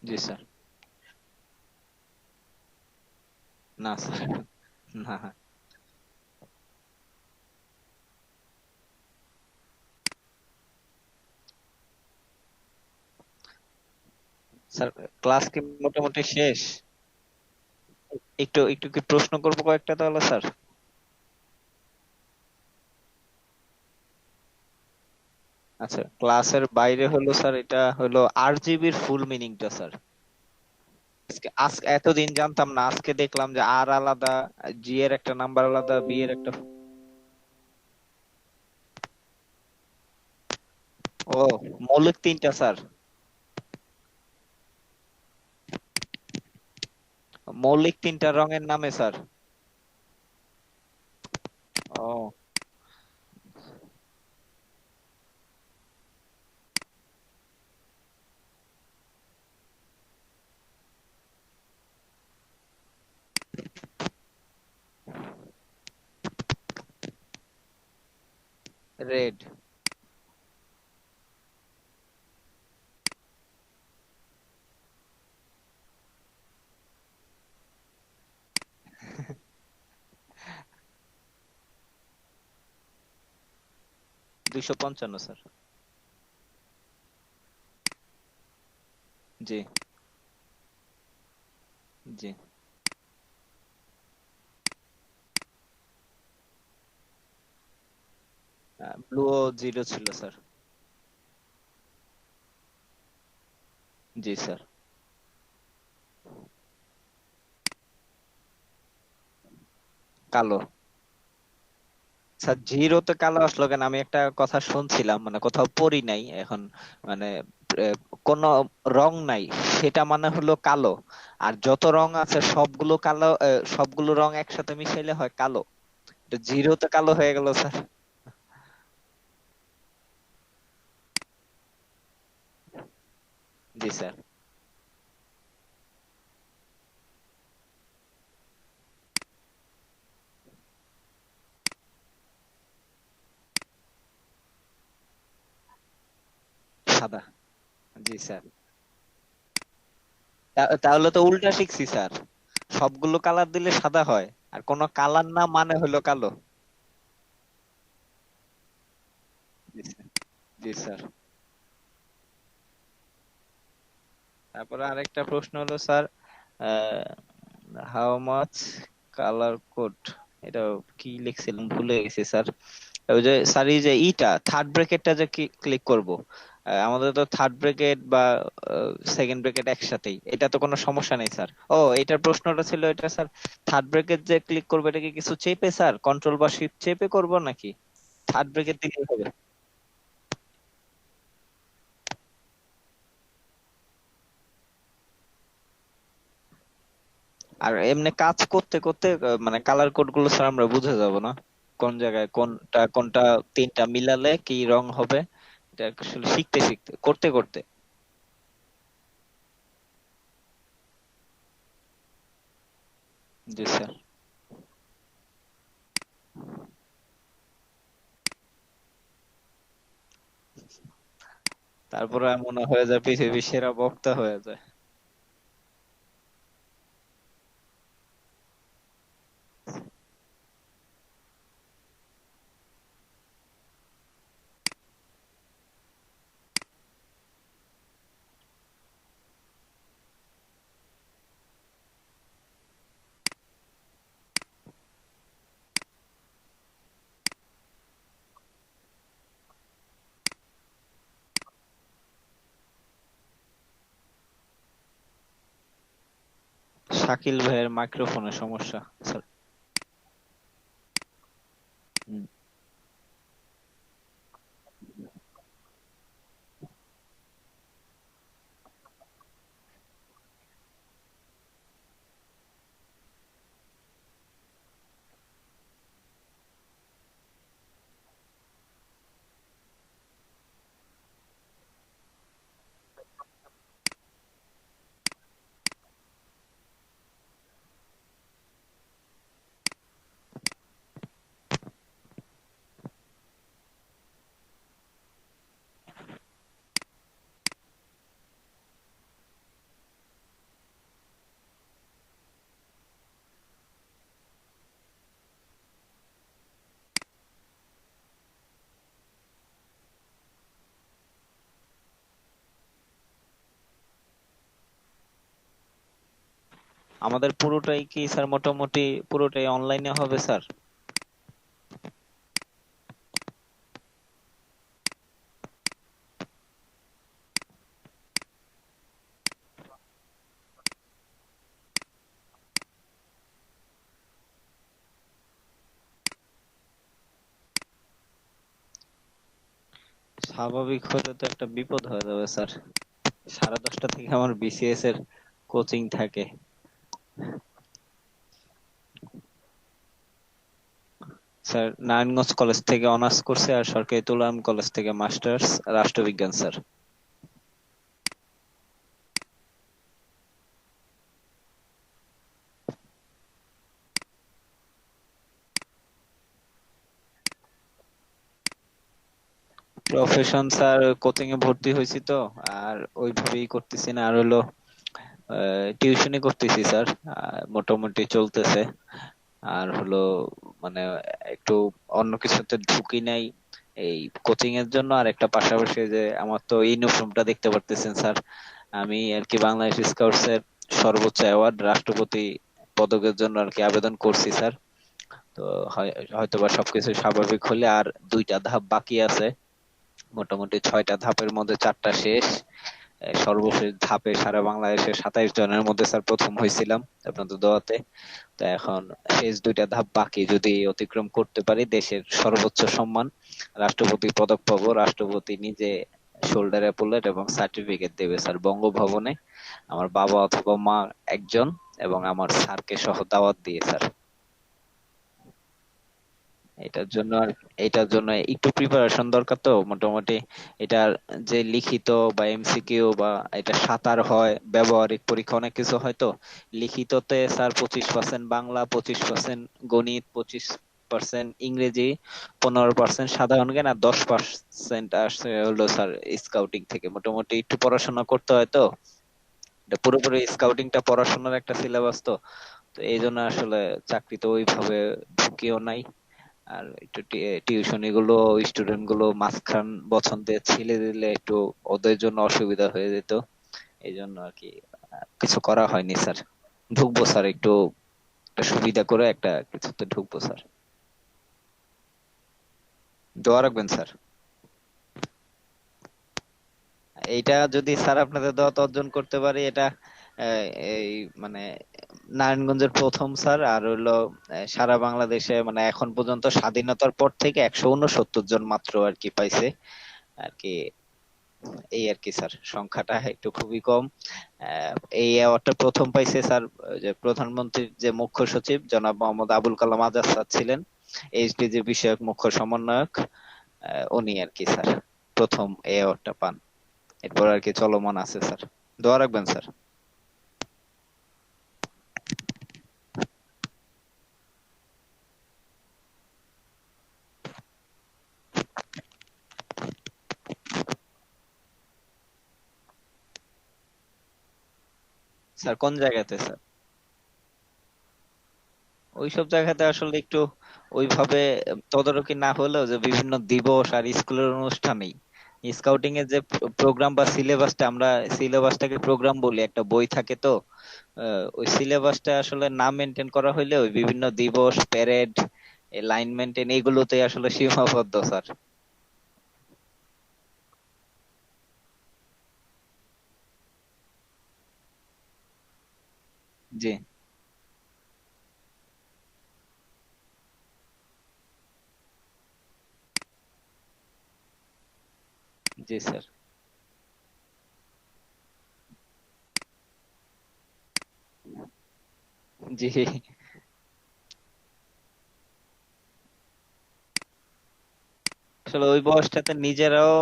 জি স্যার। না স্যার। না স্যার, ক্লাস কি মোটামুটি শেষ? একটু একটু কি প্রশ্ন করবো কয়েকটা তাহলে স্যার? আচ্ছা, ক্লাসের বাইরে হলো স্যার, এটা হলো RGB ফুল মিনিংটা স্যার। আজকে আজকে এতদিন জানতাম না, আজকে দেখলাম যে আর আলাদা, জি এর একটা নাম্বার আলাদা, বি এর একটা। ও, মৌলিক তিনটা স্যার। মৌলিক তিনটা রঙের নামে স্যার। ও, রেড। 255 স্যার। জি। জি। ব্লুও 0 ছিল স্যার। জি স্যার। কালো। স্যার জিরোতে কালো আসলো কেন? আমি একটা কথা শুনছিলাম, মানে কোথাও পড়ি নাই এখন, মানে আহ, কোনো রং নাই সেটা মানে হলো কালো। আর যত রং আছে সবগুলো কালো, সবগুলো রং একসাথে মিশাইলে হয় কালো। তো জিরোতে কালো হয়ে গেল স্যার। জি স্যার। সাদা। জি স্যার। তাহলে তো উল্টা শিখছি স্যার। সবগুলো কালার দিলে সাদা হয়, আর কোনো কালার না মানে হলো কালো। জি স্যার। জি স্যার। তারপরে আরেকটা প্রশ্ন হলো sir, how much colour code, এটা কি লিখছিলাম ভুলে গেছি স্যার। ওই যে স্যার, এই যে ইটা থার্ড ব্র্যাকেটটা যে ক্লিক করব, আমাদের তো থার্ড ব্র্যাকেট বা সেকেন্ড ব্র্যাকেট একসাথেই, এটা তো কোনো সমস্যা নেই স্যার। ও, এটার প্রশ্নটা ছিল এটা স্যার, থার্ড ব্র্যাকেট যে ক্লিক করবো এটা কি কিছু চেপে স্যার, কন্ট্রোল বা শিফট চেপে করব নাকি থার্ড ব্র্যাকেট দিলেই হবে? আর এমনি কাজ করতে করতে মানে কালার কোড গুলো স্যার আমরা বুঝে যাব না কোন জায়গায় কোনটা কোনটা, তিনটা মিলালে কি রং হবে, এটা আসলে শিখতে শিখতে করতে করতে। জি স্যার। তারপরে মনে হয়ে যায় পৃথিবীর সেরা বক্তা হয়ে যায়। শাকিল ভাইয়ের মাইক্রোফোনের সমস্যা স্যার। হুম। আমাদের পুরোটাই কি স্যার মোটামুটি পুরোটাই অনলাইনে হবে স্যার? স্বাভাবিক হলে তো একটা বিপদ হয়ে যাবে স্যার। 10:30 থেকে আমার বিসিএস এর কোচিং থাকে। স্যার নারায়ণগঞ্জ কলেজ থেকে অনার্স করছে, আর সরকারি তুলারাম কলেজ থেকে মাস্টার্স রাষ্ট্রবিজ্ঞান স্যার। প্রফেশন স্যার কোচিং এ ভর্তি হয়েছি তো, আর ওইভাবেই করতেছি না, আর হলো টিউশনই করতেছি স্যার। মোটামুটি চলতেছে। আর হলো মানে একটু অন্য কিছুতে ঢুকি নাই, এই কোচিং এর জন্য, আর একটা পাশাপাশি যে আমার তো ইউনিফর্মটা দেখতে পারতেছেন স্যার, আমি আর কি বাংলাদেশ স্কাউটস এর সর্বোচ্চ অ্যাওয়ার্ড রাষ্ট্রপতি পদকের জন্য আর কি আবেদন করছি স্যার। তো হয়তোবা সবকিছু স্বাভাবিক হলে আর দুইটা ধাপ বাকি আছে। মোটামুটি 6টা ধাপের মধ্যে 4টা শেষ। সর্বশেষ ধাপে সারা বাংলাদেশে 27 জনের মধ্যে স্যার প্রথম হয়েছিলাম আপনাদের দোয়াতে। তো এখন শেষ দুইটা ধাপ বাকি, যদি অতিক্রম করতে পারি দেশের সর্বোচ্চ সম্মান রাষ্ট্রপতি পদক পাবো। রাষ্ট্রপতি নিজে শোল্ডারে বুলেট এবং সার্টিফিকেট দেবে স্যার বঙ্গভবনে, আমার বাবা অথবা মা একজন, এবং আমার স্যারকে সহ দাওয়াত দিয়ে স্যার। এটার জন্য এটার জন্য একটু প্রিপারেশন দরকার তো মোটামুটি। এটার যে লিখিত বা এমসিকিউ বা এটা সাঁতার হয়, ব্যবহারিক পরীক্ষা অনেক কিছু হয় তো। লিখিততে স্যার 25% বাংলা, 25% গণিত, 25% ইংরেজি, 15% সাধারণ জ্ঞান, আর 10% আসছে হলো স্যার স্কাউটিং থেকে। মোটামুটি একটু পড়াশোনা করতে হয় তো। এটা পুরোপুরি স্কাউটিংটা পড়াশোনার একটা সিলেবাস তো। তো এই জন্য আসলে চাকরিতে ওইভাবে ঢুকিও নাই। আর একটু টিউশনি গুলো, স্টুডেন্ট গুলো মাঝখান বছন্তে ছেড়ে দিলে একটু ওদের জন্য অসুবিধা হয়ে যেত। এই জন্য আর কি কিছু করা হয়নি স্যার। ঢুকবো স্যার, একটু একটা সুবিধা করে একটা কিছুতে ঢুকবো স্যার। দোয়া রাখবেন স্যার। এইটা যদি স্যার আপনাদের দোয়াত অর্জন করতে পারি, এটা আহ, এই মানে নারায়ণগঞ্জের প্রথম স্যার, আর হইলো সারা বাংলাদেশে মানে এখন পর্যন্ত স্বাধীনতার পর থেকে 169 জন মাত্র আর কি পাইছে আর কি। এই আর কি স্যার, সংখ্যাটা একটু খুবই কম। আহ, এই অ্যাওয়ার্ডটা প্রথম পাইছে স্যার যে প্রধানমন্ত্রীর যে মুখ্য সচিব জনাব মোহাম্মদ আবুল কালাম আজাদ স্যার ছিলেন, এইচডিজি বিষয়ক মুখ্য সমন্বয়ক। উনি আর কি স্যার প্রথম এই অ্যাওয়ার্ডটা পান। এরপর আর কি চলমান আছে স্যার। দোয়া রাখবেন স্যার। স্যার কোন জায়গাতে স্যার? ওইসব জায়গাতে আসলে একটু ওইভাবে তদারকি না হলেও যে বিভিন্ন দিবস আর স্কুলের অনুষ্ঠানেই স্কাউটিং এর যে প্রোগ্রাম বা সিলেবাসটা, আমরা সিলেবাসটাকে প্রোগ্রাম বলি, একটা বই থাকে তো। ওই সিলেবাসটা আসলে না মেনটেন করা হইলে ওই বিভিন্ন দিবস, প্যারেড, লাইন মেনটেন এগুলোতে আসলে সীমাবদ্ধ স্যার। জি। জি স্যার। জি। আসলে ওই বয়সটাতে নিজেরাও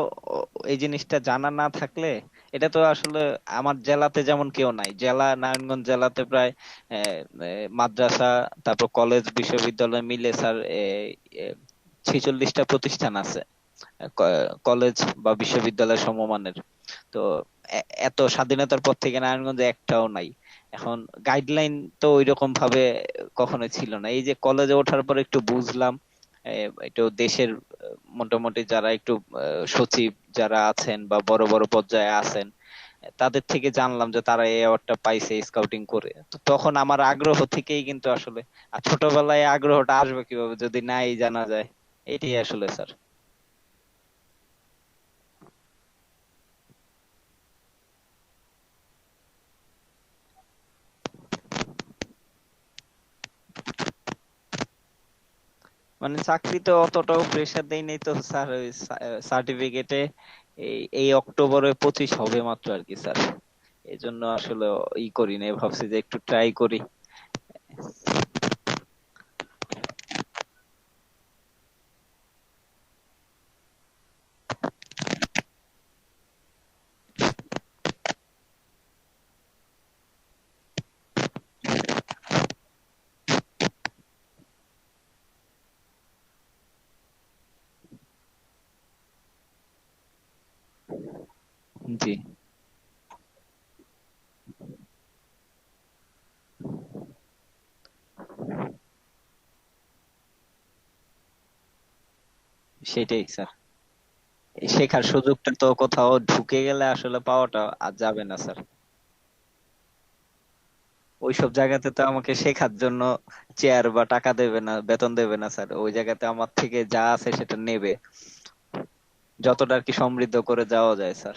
এই জিনিসটা জানা না থাকলে, এটা তো আসলে আমার জেলাতে যেমন কেউ নাই। নারায়ণগঞ্জ জেলাতে প্রায় মাদ্রাসা, তারপর কলেজ, বিশ্ববিদ্যালয় মিলে স্যার 46টা প্রতিষ্ঠান আছে। কলেজ বা বিশ্ববিদ্যালয় সমমানের। তো এত স্বাধীনতার পর থেকে নারায়ণগঞ্জে একটাও নাই। এখন গাইডলাইন তো ওইরকম ভাবে কখনো ছিল না। এই যে কলেজে ওঠার পর একটু বুঝলাম, একটু দেশের মোটামুটি যারা একটু সচিব যারা আছেন বা বড় বড় পর্যায়ে আছেন, তাদের থেকে জানলাম যে তারা এই অ্যাওয়ার্ডটা পাইছে স্কাউটিং করে। তো তখন আমার আগ্রহ থেকেই কিন্তু আসলে, আর ছোটবেলায় আগ্রহটা আসবে কিভাবে যদি নাই জানা যায়। এটাই আসলে স্যার। মানে চাকরিতে অতটাও প্রেসার দেই নাই তো স্যার। ওই সার্টিফিকেটে এই অক্টোবরে 25 হবে মাত্র আর কি স্যার। এই জন্য আসলে করি নাই, ভাবছি যে একটু ট্রাই করি। জি। সেটাই স্যার। শেখার সুযোগটা তো কোথাও ঢুকে গেলে আসলে পাওয়াটা আর যাবে না স্যার। ওইসব জায়গাতে তো আমাকে শেখার জন্য চেয়ার বা টাকা দেবে না, বেতন দেবে না স্যার। ওই জায়গাতে আমার থেকে যা আছে সেটা নেবে, যতটা আর কি সমৃদ্ধ করে যাওয়া যায় স্যার।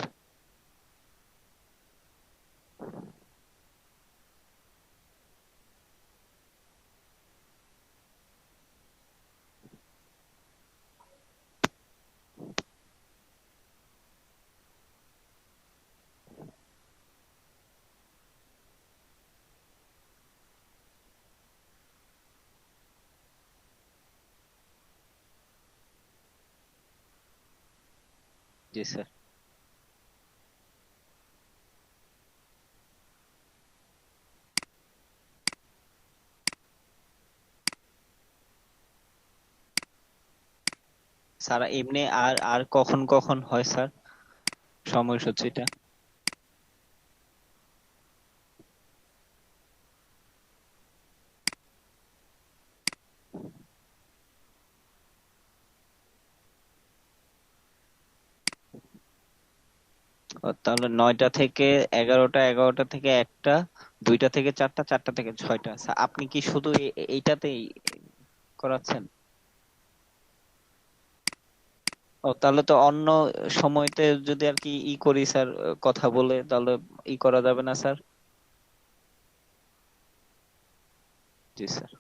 জি স্যার। স্যার এমনি আর আর কখন কখন হয় স্যার সময়সূচিটা? তাহলে 9টা থেকে 11টা, 11টা থেকে 1টা, 2টা থেকে 4টা, 4টা থেকে 6টা। স্যার আপনি কি শুধু এইটাতেই করাচ্ছেন? ও তাহলে তো অন্য সময়তে যদি আর কি করি স্যার, কথা বলে, তাহলে করা যাবে না স্যার? জি স্যার।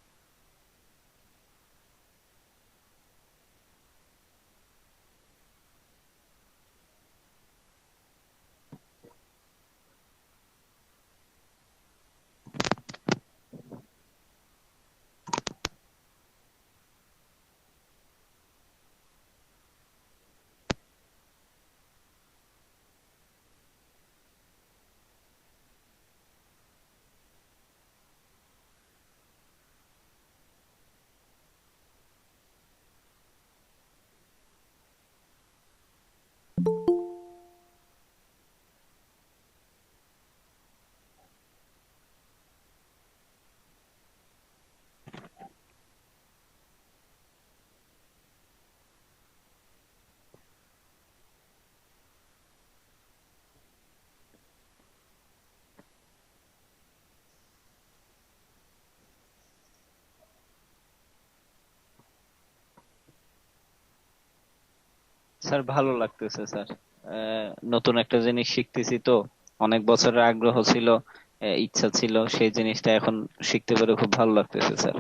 স্যার ভালো লাগতেছে স্যার। নতুন একটা জিনিস শিখতেছি তো, অনেক বছরের আগ্রহ ছিল, ইচ্ছা ছিল, সেই জিনিসটা এখন শিখতে পেরে খুব ভালো লাগতেছে স্যার।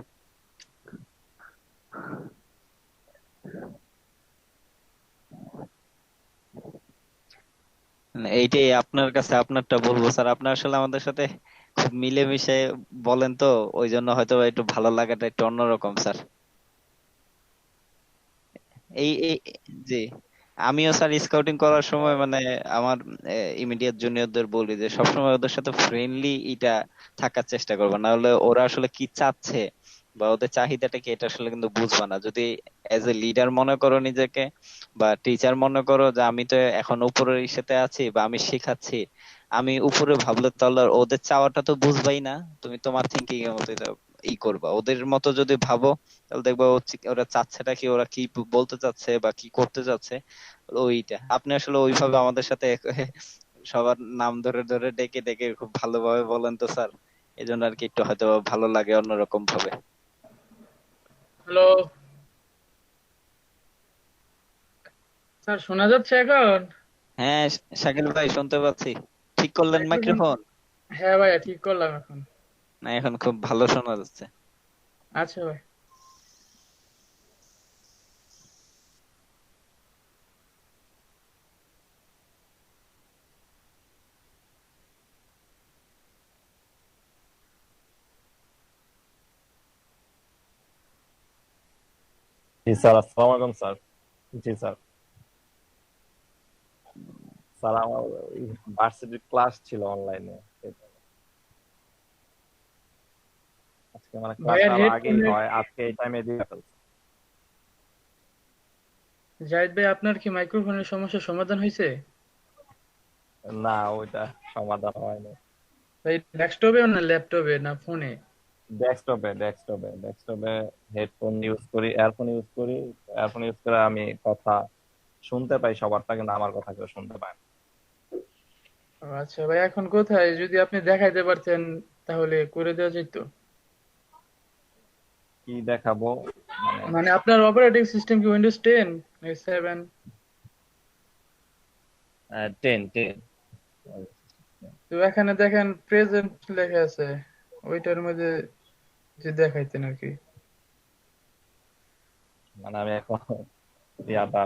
মানে এইটাই আপনার কাছে আপনারটা বলবো স্যার, আপনার আসলে আমাদের সাথে খুব মিলেমিশে বলেন তো, ওই জন্য হয়তো একটু ভালো লাগাটা একটু অন্যরকম স্যার। এই এই জি, আমিও স্যার স্কাউটিং করার সময় মানে আমার ইমিডিয়েট জুনিয়রদের বলি যে সবসময় ওদের সাথে ফ্রেন্ডলি এটা থাকার চেষ্টা করবে, না হলে ওরা আসলে কি চাচ্ছে বা ওদের চাহিদাটা কি এটা আসলে কিন্তু বুঝবা না। যদি এজ এ লিডার মনে করো নিজেকে, বা টিচার মনে করো যে আমি তো এখন উপরের ইসেতে আছি বা আমি শেখাচ্ছি, আমি উপরে ভাবলে তাহলে আর ওদের চাওয়াটা তো বুঝবাই না। তুমি তোমার থিঙ্কিং এর মতো এটা করবা। ওদের মতো যদি ভাবো, তাহলে দেখবো ওরা চাচ্ছেটা কি, ওরা কি বলতে চাচ্ছে বা কি করতে চাচ্ছে, ওইটা আপনি আসলে ওইভাবে আমাদের সাথে সবার নাম ধরে ধরে ডেকে ডেকে খুব ভালোভাবে বলেন তো স্যার। এই জন্য আর কি একটু হয়তো ভালো লাগে অন্যরকম ভাবে। হ্যালো স্যার, শোনা যাচ্ছে এখন? হ্যাঁ, শাকিল ভাই শুনতে পাচ্ছি। ঠিক করলেন মাইক্রোফোন। মাইক্রোফোন? হ্যাঁ ভাইয়া, ঠিক করলাম এখন। না, এখন খুব ভালো শোনা যাচ্ছে। আচ্ছা ভাই। জি স্যার, আসসালামু আলাইকুম স্যার। জি স্যার। স্যার আমার ভার্সিটির ক্লাস ছিল অনলাইনে, আজকে মানে ক্লাসটা ভাইয়ার আরো আগেই হেডফোনের। হয়, আজকে এই টাইমে দিয়ে ফেলছে। জাহিদ ভাই, আপনার কি মাইক্রোফোনের সমস্যার সমাধান হয়েছে? না, ওইটা সমাধান হয়নি। ভাই, ডেস্কটপে না ল্যাপটপে না ফোনে? ডেস্কটপে হেডফোন ইউজ করি, ইয়ারফোন ইউজ করি। ইয়ারফোন ইউজ করে আমি কথা শুনতে পাই সবারটা, কিন্তু আমার কথা কেউ শুনতে পায় না। ও আচ্ছা ভাই, এখন কোথায়? যদি আপনি দেখাইতে পারতেন তাহলে করে দেওয়া যেত। কি দেখাবো মানে? মানে আপনার অপারেটিং সিস্টেম কি উইন্ডোজ 10 নাকি 7? 10। তো এখানে দেখেন প্রেজেন্ট লেখা আছে, ওইটার মধ্যে যে দেখাইতেন আর কি। মানে আমি এখন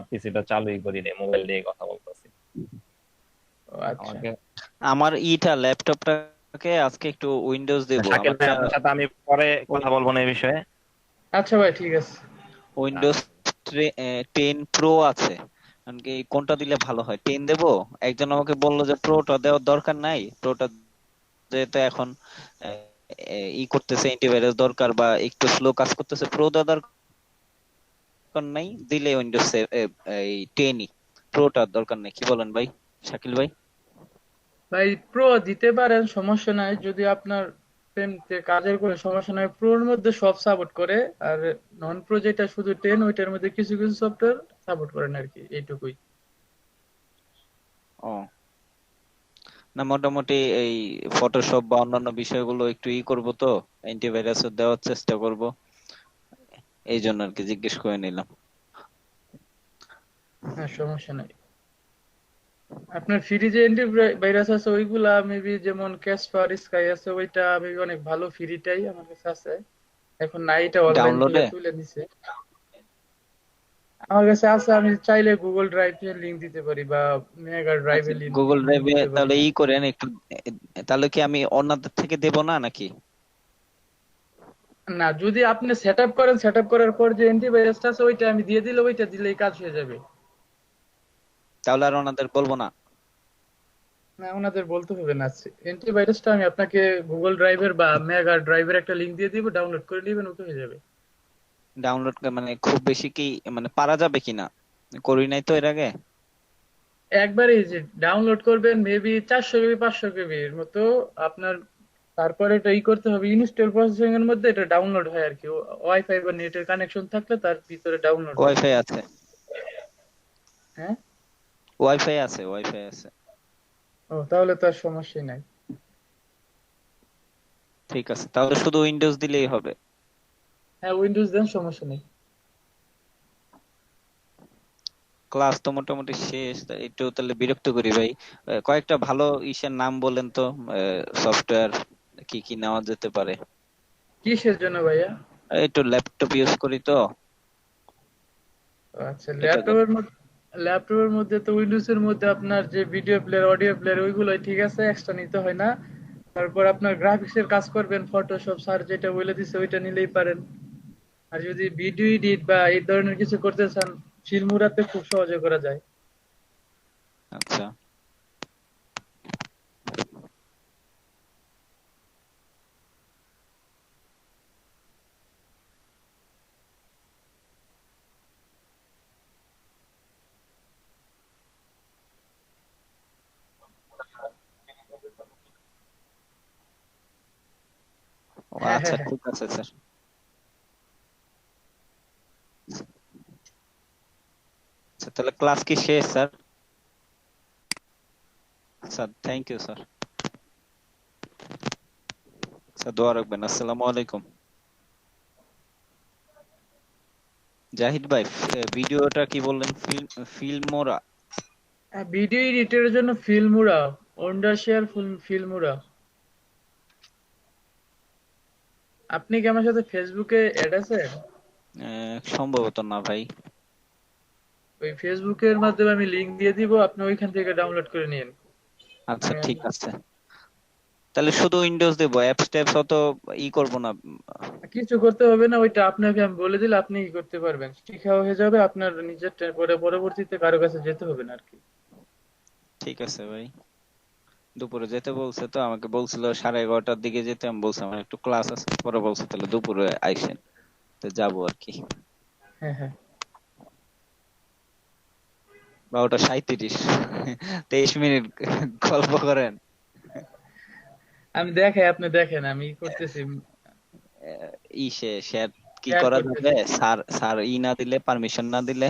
পিসিটা চালুই করি নি, মোবাইল দিয়ে কথা বলতেছি। ও আচ্ছা। আমাকে আমার ল্যাপটপটাকে আজকে একটু উইন্ডোজ দেব শাকিল ভাই, আমারটা। আপনার সাথে আমি পরে কথা বলবো না এই বিষয়ে। আচ্ছা ভাই, ঠিক আছে। উইন্ডোজ 10 প্রো আছে, কারণ কি কোনটা দিলে ভালো হয়? 10 দেবো? একজন আমাকে বললো যে প্রোটা দেওয়ার দরকার নাই, প্রোটা যেহেতু এখন ই করতেছে, অ্যান্টিভাইরাস দরকার বা একটু স্লো কাজ করতেছে, প্রো দেওয়ার দরকার নাই, দিলে উইন্ডোজ এই 10ই, প্রোটার দরকার নেই। কি বলেন ভাই, শাকিল ভাই? ভাই প্রো দিতে পারেন, সমস্যা নাই। যদি আপনার ফ্রেমতে কাজের কোনো সমস্যা নাই, প্রোর মধ্যে সব সাপোর্ট করে। আর নন প্রো যেটা শুধু 10, ওইটার মধ্যে কিছু কিছু সফটওয়্যার সাপোর্ট করেন আর কি, এইটুকুই। ও না, মোটামুটি এই ফটোশপ বা অন্যান্য বিষয়গুলো একটু করব, তো অ্যান্টিভাইরাস দেওয়ার চেষ্টা করব, এই জন্য আর কি জিজ্ঞেস করে নিলাম। হ্যাঁ, সমস্যা নাই। আপনার ফ্রি যে অ্যান্টিভাইরাস আছে ওইগুলা মেবি, যেমন ক্যাসপার স্কাই আছে, ওইটা মেবি অনেক ভালো, ফ্রিটাই আমার কাছে আছে। এখন না, এটা অনলাইন থেকে ডাউনলোডে তুলে নিছে। আমার কাছে আছে, আমি চাইলে গুগল ড্রাইভে লিংক দিতে পারি বা মেগা আচ্ছা, ড্রাইভে লিংক গুগল ড্রাইভে দিতে পারি। তাহলে করেন একটু। তাহলে কি আমি অন্যদের থেকে দেব না নাকি? না, যদি আপনি সেট আপ করেন, সেট আপ করার পর যে অ্যান্টিভাইরাসটা আছে ওইটা আমি দিয়ে দিলে, ওইটা দিলেই কাজ হয়ে যাবে। তাহলে আর ওনাদের বলবো না? না, ওনাদের বলতে হবে না। অ্যান্টিভাইরাসটা আমি আপনাকে গুগল ড্রাইভের বা মেগা ড্রাইভের একটা লিংক দিয়ে দিব, ডাউনলোড করে নেবেন, ওকে হয়ে যাবে। ডাউনলোড মানে খুব বেশি কি মানে পারা যাবে কিনা? করি নাই তো এর আগে। একবারে যে ডাউনলোড করবেন মেবি 400 কেবি 500 কেবি এর মতো আপনার। তারপরে এটা করতে হবে, ইনস্টল প্রসেসিং এর মধ্যে এটা ডাউনলোড হয় আর কি। ওয়াইফাই বা নেটের কানেকশন থাকলে তার ভিতরে ডাউনলোড হয়। ওয়াইফাই আছে, হ্যাঁ। ওয়াইফাই আছে। ও, তাহলে তো আর সমস্যাই নাই। ঠিক আছে, তাহলে শুধু উইন্ডোজ দিলেই হবে। হ্যাঁ, উইন্ডোজ দেন, সমস্যা নেই। ক্লাস তো মোটামুটি শেষ, তা একটু তাহলে বিরক্ত করি ভাই। কয়েকটা ভালো ইসের নাম বলেন তো, সফটওয়্যার কি কি নেওয়া যেতে পারে? কিসের জন্য ভাইয়া? একটু ল্যাপটপ ইউজ করি তো, আচ্ছা, এটা জন্য। ল্যাপটপের মধ্যে তো উইন্ডোজ এর মধ্যে আপনার যে ভিডিও প্লেয়ার, অডিও প্লেয়ার, ওইগুলোই ঠিক আছে, এক্সট্রা নিতে হয় না। তারপর আপনার গ্রাফিক্স এর কাজ করবেন, ফটোশপ স্যার যেটা বলে দিছে ওইটা নিলেই পারেন। আর যদি ভিডিও এডিট বা এই ধরনের কিছু করতে চান, ফিল্মুরাতে খুব সহজে করা যায়। আচ্ছা, ও হ্যাঁ, আচ্ছা, হ্যাঁ, হ্যাঁ। ঠিক আছে স্যার। আচ্ছা, তাহলে ক্লাস কি শেষ sir? Sir thank you sir. Sir দোয়া রাখবেন। আসসালামু আলাইকুম। জাহিদ ভাই, ভিডিওটা কি বললেন? ফিল্মোরা? ভিডিও এডিটের জন্য ফিল্মুরা, ওন্ডাশিয়ার ফিল্মুরা। আপনি কি আমার সাথে ফেসবুকে অ্যাড আছেন? সম্ভবত না ভাই। ওই ফেসবুকের মাধ্যমে আমি লিংক দিয়ে দিব, আপনি ওইখান থেকে ডাউনলোড করে নিন। আচ্ছা আমি ঠিক আছে, তাহলে শুধু উইন্ডোজ দেবো, অ্যাপস ট্যাপস অত করব না। কিছু করতে হবে না, ওইটা আপনাকে আমি বলে দিলে আপনি কি করতে পারবেন, শিখা হয়ে যাবে আপনার নিজের। পরে পরবর্তীতে কারো কাছে যেতে হবে না আর কি। ঠিক আছে ভাই। দুপুরে যেতে বলছে, তো আমাকে বলছিল 11:30টার দিকে যেতে, আমি বলছি আমার একটু ক্লাস আছে, পরে বলছে তাহলে দুপুরে আইসেন, তো যাবো আর কি। হ্যাঁ, হ্যাঁ। 12:37, 23 মিনিট গল্প করেন। আমি দেখাই, আপনি দেখেন আমি করতেছি, শেয়ার কি শেয়ার করা যাবে? করতেছি। স্যার স্যার না দিলে, পারমিশন না দিলে?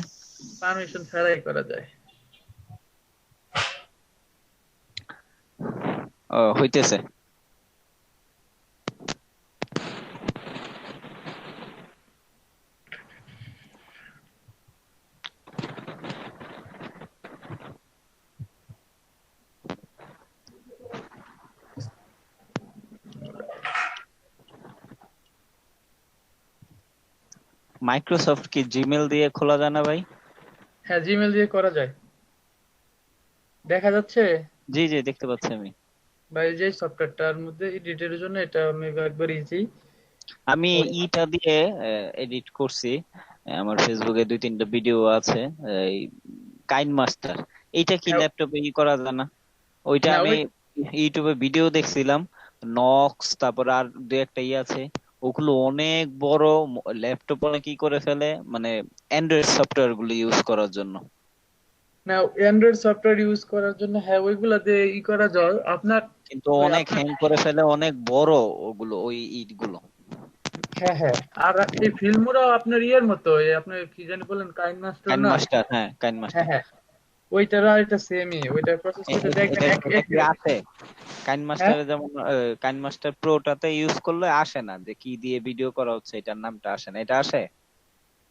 পারমিশন ছাড়াই করা যায়। ও হইতেছে। মাইক্রোসফট কি জিমেল দিয়ে খোলা যায় না ভাই? হ্যাঁ, জিমেল দিয়ে করা যায়। দেখা যাচ্ছে জি জি, দেখতে পাচ্ছি আমি। ভাই যে সফটওয়্যারটার মধ্যে এডিটের জন্য এটা আমি একবার ইজি। আমি ইটা দিয়ে এডিট করছি। আমার ফেসবুকে 2-3টা ভিডিও আছে। এই কাইন মাস্টার, এইটা কি হ্যাঁ, ল্যাপটপে করা যায় না? ওইটা না আমি ওই ইউটিউবে ভিডিও দেখছিলাম। নক্স, তারপর আর দু একটা আছে, ওগুলো অনেক বড়। ল্যাপটপ অনেক কি করে ফেলে, মানে অ্যান্ড্রয়েড সফটওয়্যার গুলো ইউজ করার জন্য। না অ্যান্ড্রয়েড সফটওয়্যার ইউজ করার জন্য হ্যাঁ ওইগুলা দিয়ে করা যায় আপনার। কিন্তু ওই অনেক আপনার হ্যাং করে ফেলে, অনেক বড় ওগুলো, ওই ইট গুলো। হ্যাঁ হ্যাঁ, আর এই ফিল্মরাও আপনার ইয়ের মতো, এই আপনার কি জানি বলেন কাইন মাস্টার কাইন না? মাস্টার, হ্যাঁ কাইন হ্যাঁ মাস্টার। হ্যাঁ, ওইটার আর এটা সেমই, ওইটার প্রসেস করে দেখবেন এটা এক এটা এক কি আছে? কাইন হ্যাঁ মাস্টারে যেমন কাইন মাস্টার প্রোটাতে ইউজ করলে আসে না যে কি দিয়ে ভিডিও করা হচ্ছে, এটার নামটা আসে না, এটা আসে।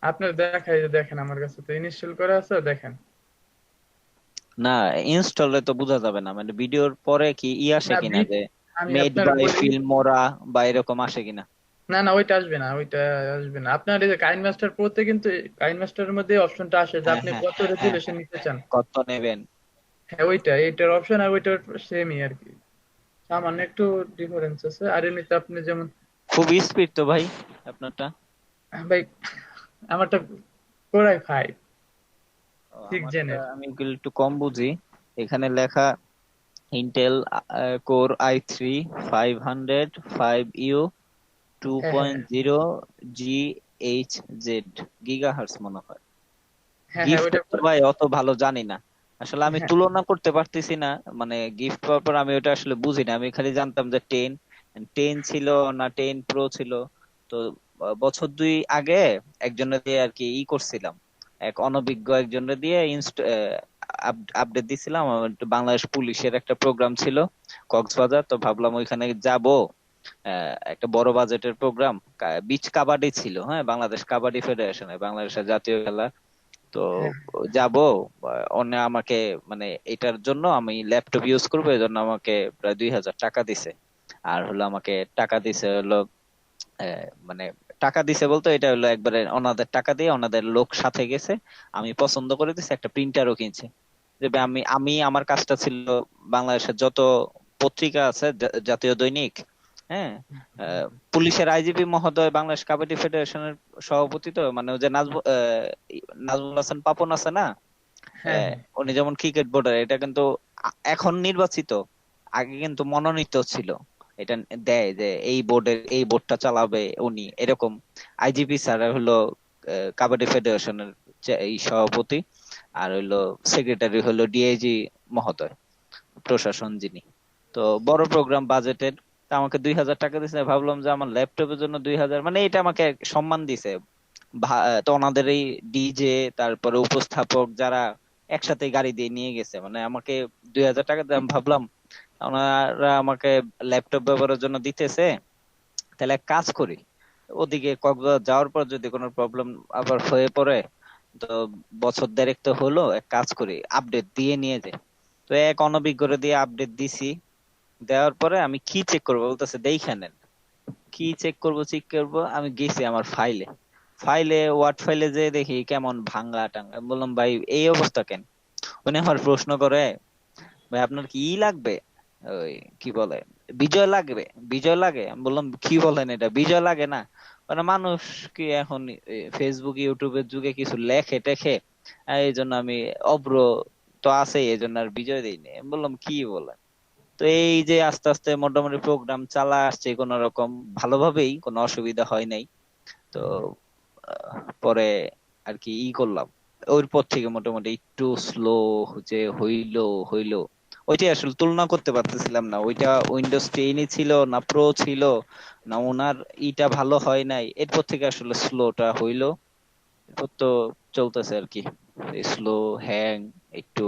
আপনার দেখাই যে দেখেন আমার কাছে তো ইনস্টল করা আছে দেখেন। না, ইনস্টলে তো বোঝা যাবে না, মানে ভিডিওর পরে কি আসে না কিনা যে আমি মেড আপনার বাই বলি, ফিল্মোরা বা এরকম আসে কিনা। না না ওইটা আসবে না, ওইটা আসবে না। আপনার এই যে কাইন মাস্টার প্রোতে কিন্তু কাইন মাস্টারের মধ্যে অপশনটা আসে যে হ্যাঁ আপনি হ্যাঁ কত হ্যাঁ হ্যাঁ রেজুলেশন হ্যাঁ নিতে হ্যাঁ, চান। কত নেবেন। হ্যাঁ ওইটা, এইটার অপশন আর ওইটার সেমই আর কি, সামান্য একটু ডিফারেন্স আছে। আর এমনিতে আপনি যেমন খুব স্পিড তো ভাই আপনারটা। ভাই আমারটা কোরাই 5 6 আমারটা জেনের। আমি এগুলো একটু কম বুঝি। এখানে লেখা ইন্টেল কোর i3 500 5U হ্যাঁ হ্যাঁ 2.0 GHZ, গিগাহার্টজ মনে হয়। হ্যাঁ হ্যাঁ গিফট ওইটা তো ভাই অত ভালো জানি না। আসলে আমি হ্যাঁ তুলনা করতে পারতেছি না, মানে গিফট পাওয়ার পর আমি ওটা আসলে বুঝি না। আমি খালি জানতাম যে টেন টেন ছিল না 10 প্রো ছিল। তো বছর 2 আগে একজনের দিয়ে আর কি করছিলাম, এক অনভিজ্ঞ একজনের দিয়ে আপডেট দিছিলাম। আমার একটু বাংলাদেশ পুলিশের একটা প্রোগ্রাম ছিল কক্সবাজার, তো ভাবলাম ওইখানে যাব। একটা বড় বাজেটের প্রোগ্রাম, বিচ কাবাডি ছিল, হ্যাঁ, বাংলাদেশ কাবাডি ফেডারেশনে, বাংলাদেশের জাতীয় খেলা। তো হ্যাঁ যাব, অন্য আমাকে, মানে এটার জন্য আমি ল্যাপটপ ইউজ করবো, এই জন্য আমাকে প্রায় 2,000 টাকা দিছে। আর হলো আমাকে টাকা দিছে হলো মানে টাকা দিছে বলতে এটা হলো একবারে ওনাদের টাকা দিয়ে ওনাদের লোক সাথে গেছে। আমি পছন্দ করে দিছি, একটা প্রিন্টারও কিনছে। যে আমি আমি আমার কাজটা ছিল বাংলাদেশের যত পত্রিকা আছে, জাতীয় দৈনিক, হ্যাঁ, আহ, পুলিশের আইজিপি মহোদয় বাংলাদেশ কাবাডি ফেডারেশনের সভাপতি, তো মানে ওই যে নাজমুল হাসান পাপন আছে না, হ্যাঁ হ্যাঁ উনি যেমন ক্রিকেট বোর্ডার, এটা কিন্তু এখন নির্বাচিত, আগে কিন্তু মনোনীত ছিল। এটা দেয় যে এই বোর্ডটা চালাবে উনি, এরকম। আইজিপি স্যার হলো কাবাডি ফেডারেশনের এই সভাপতি, আর হইলো সেক্রেটারি হলো ডিআইজি মহোদয়, প্রশাসন যিনি। তো বড় প্রোগ্রাম বাজেটের, তা আমাকে 2,000 টাকা দিছে। ভাবলাম যে আমার ল্যাপটপের জন্য 2,000, মানে এটা আমাকে সম্মান দিছে। তো ওনাদের এই ডিজে, তারপরে উপস্থাপক যারা একসাথে গাড়ি দিয়ে নিয়ে গেছে, মানে আমাকে 2,000 টাকা দিয়ে আমি ভাবলাম ওনারা আমাকে ল্যাপটপ ব্যবহারের জন্য দিতেছে, তাহলে এক কাজ করি, ওদিকে কক্সবাজার যাওয়ার পর যদি কোনো প্রবলেম আবার হয়ে পড়ে, তো বছর দেড়েক তো হলো, এক কাজ করি আপডেট দিয়ে নিয়ে যাই। তো এক অনভিজ্ঞরে দিয়ে আপডেট দিছি। দেওয়ার পরে আমি কি চেক করবো বলতেছে, দেখে নেন। কি চেক করবো, আমি গেছি আমার ওয়ার্ড ফাইলে যে দেখি কেমন ভাঙা টাঙ্গা। আমি বললাম ভাই এই অবস্থা কেন? উনি আমার প্রশ্ন করে, ভাই আপনার কি লাগবে, ওই কি বলে বিজয় লাগবে, বিজয় লাগে? আমি বললাম কি বলেন, এটা বিজয় লাগে না? মানে মানুষ কি এখন ফেসবুক ইউটিউবের যুগে কিছু লেখে টেখে, এই জন্য আমি অভ্র তো আছে, এই জন্য আর বিজয় দিইনি। আমি বললাম কি বলেন? তো এই যে আস্তে আস্তে মোটামুটি প্রোগ্রাম চালা আসছে কোন রকম, ভালোভাবেই, কোনো অসুবিধা হয় নাই। তো পরে আর কি করলাম, ওর পর থেকে মোটামুটি একটু স্লো যে হইলো হইলো। ওইটাই আসলে তুলনা করতে পারতেছিলাম না, ওইটা উইন্ডোজ 10 ছিল না প্রো ছিল, না ওনার ইটা ভালো হয় নাই, এরপর থেকে আসলে স্লোটা হইলো। এরপর তো চলতেছে আর কি। স্লো, হ্যাং একটু,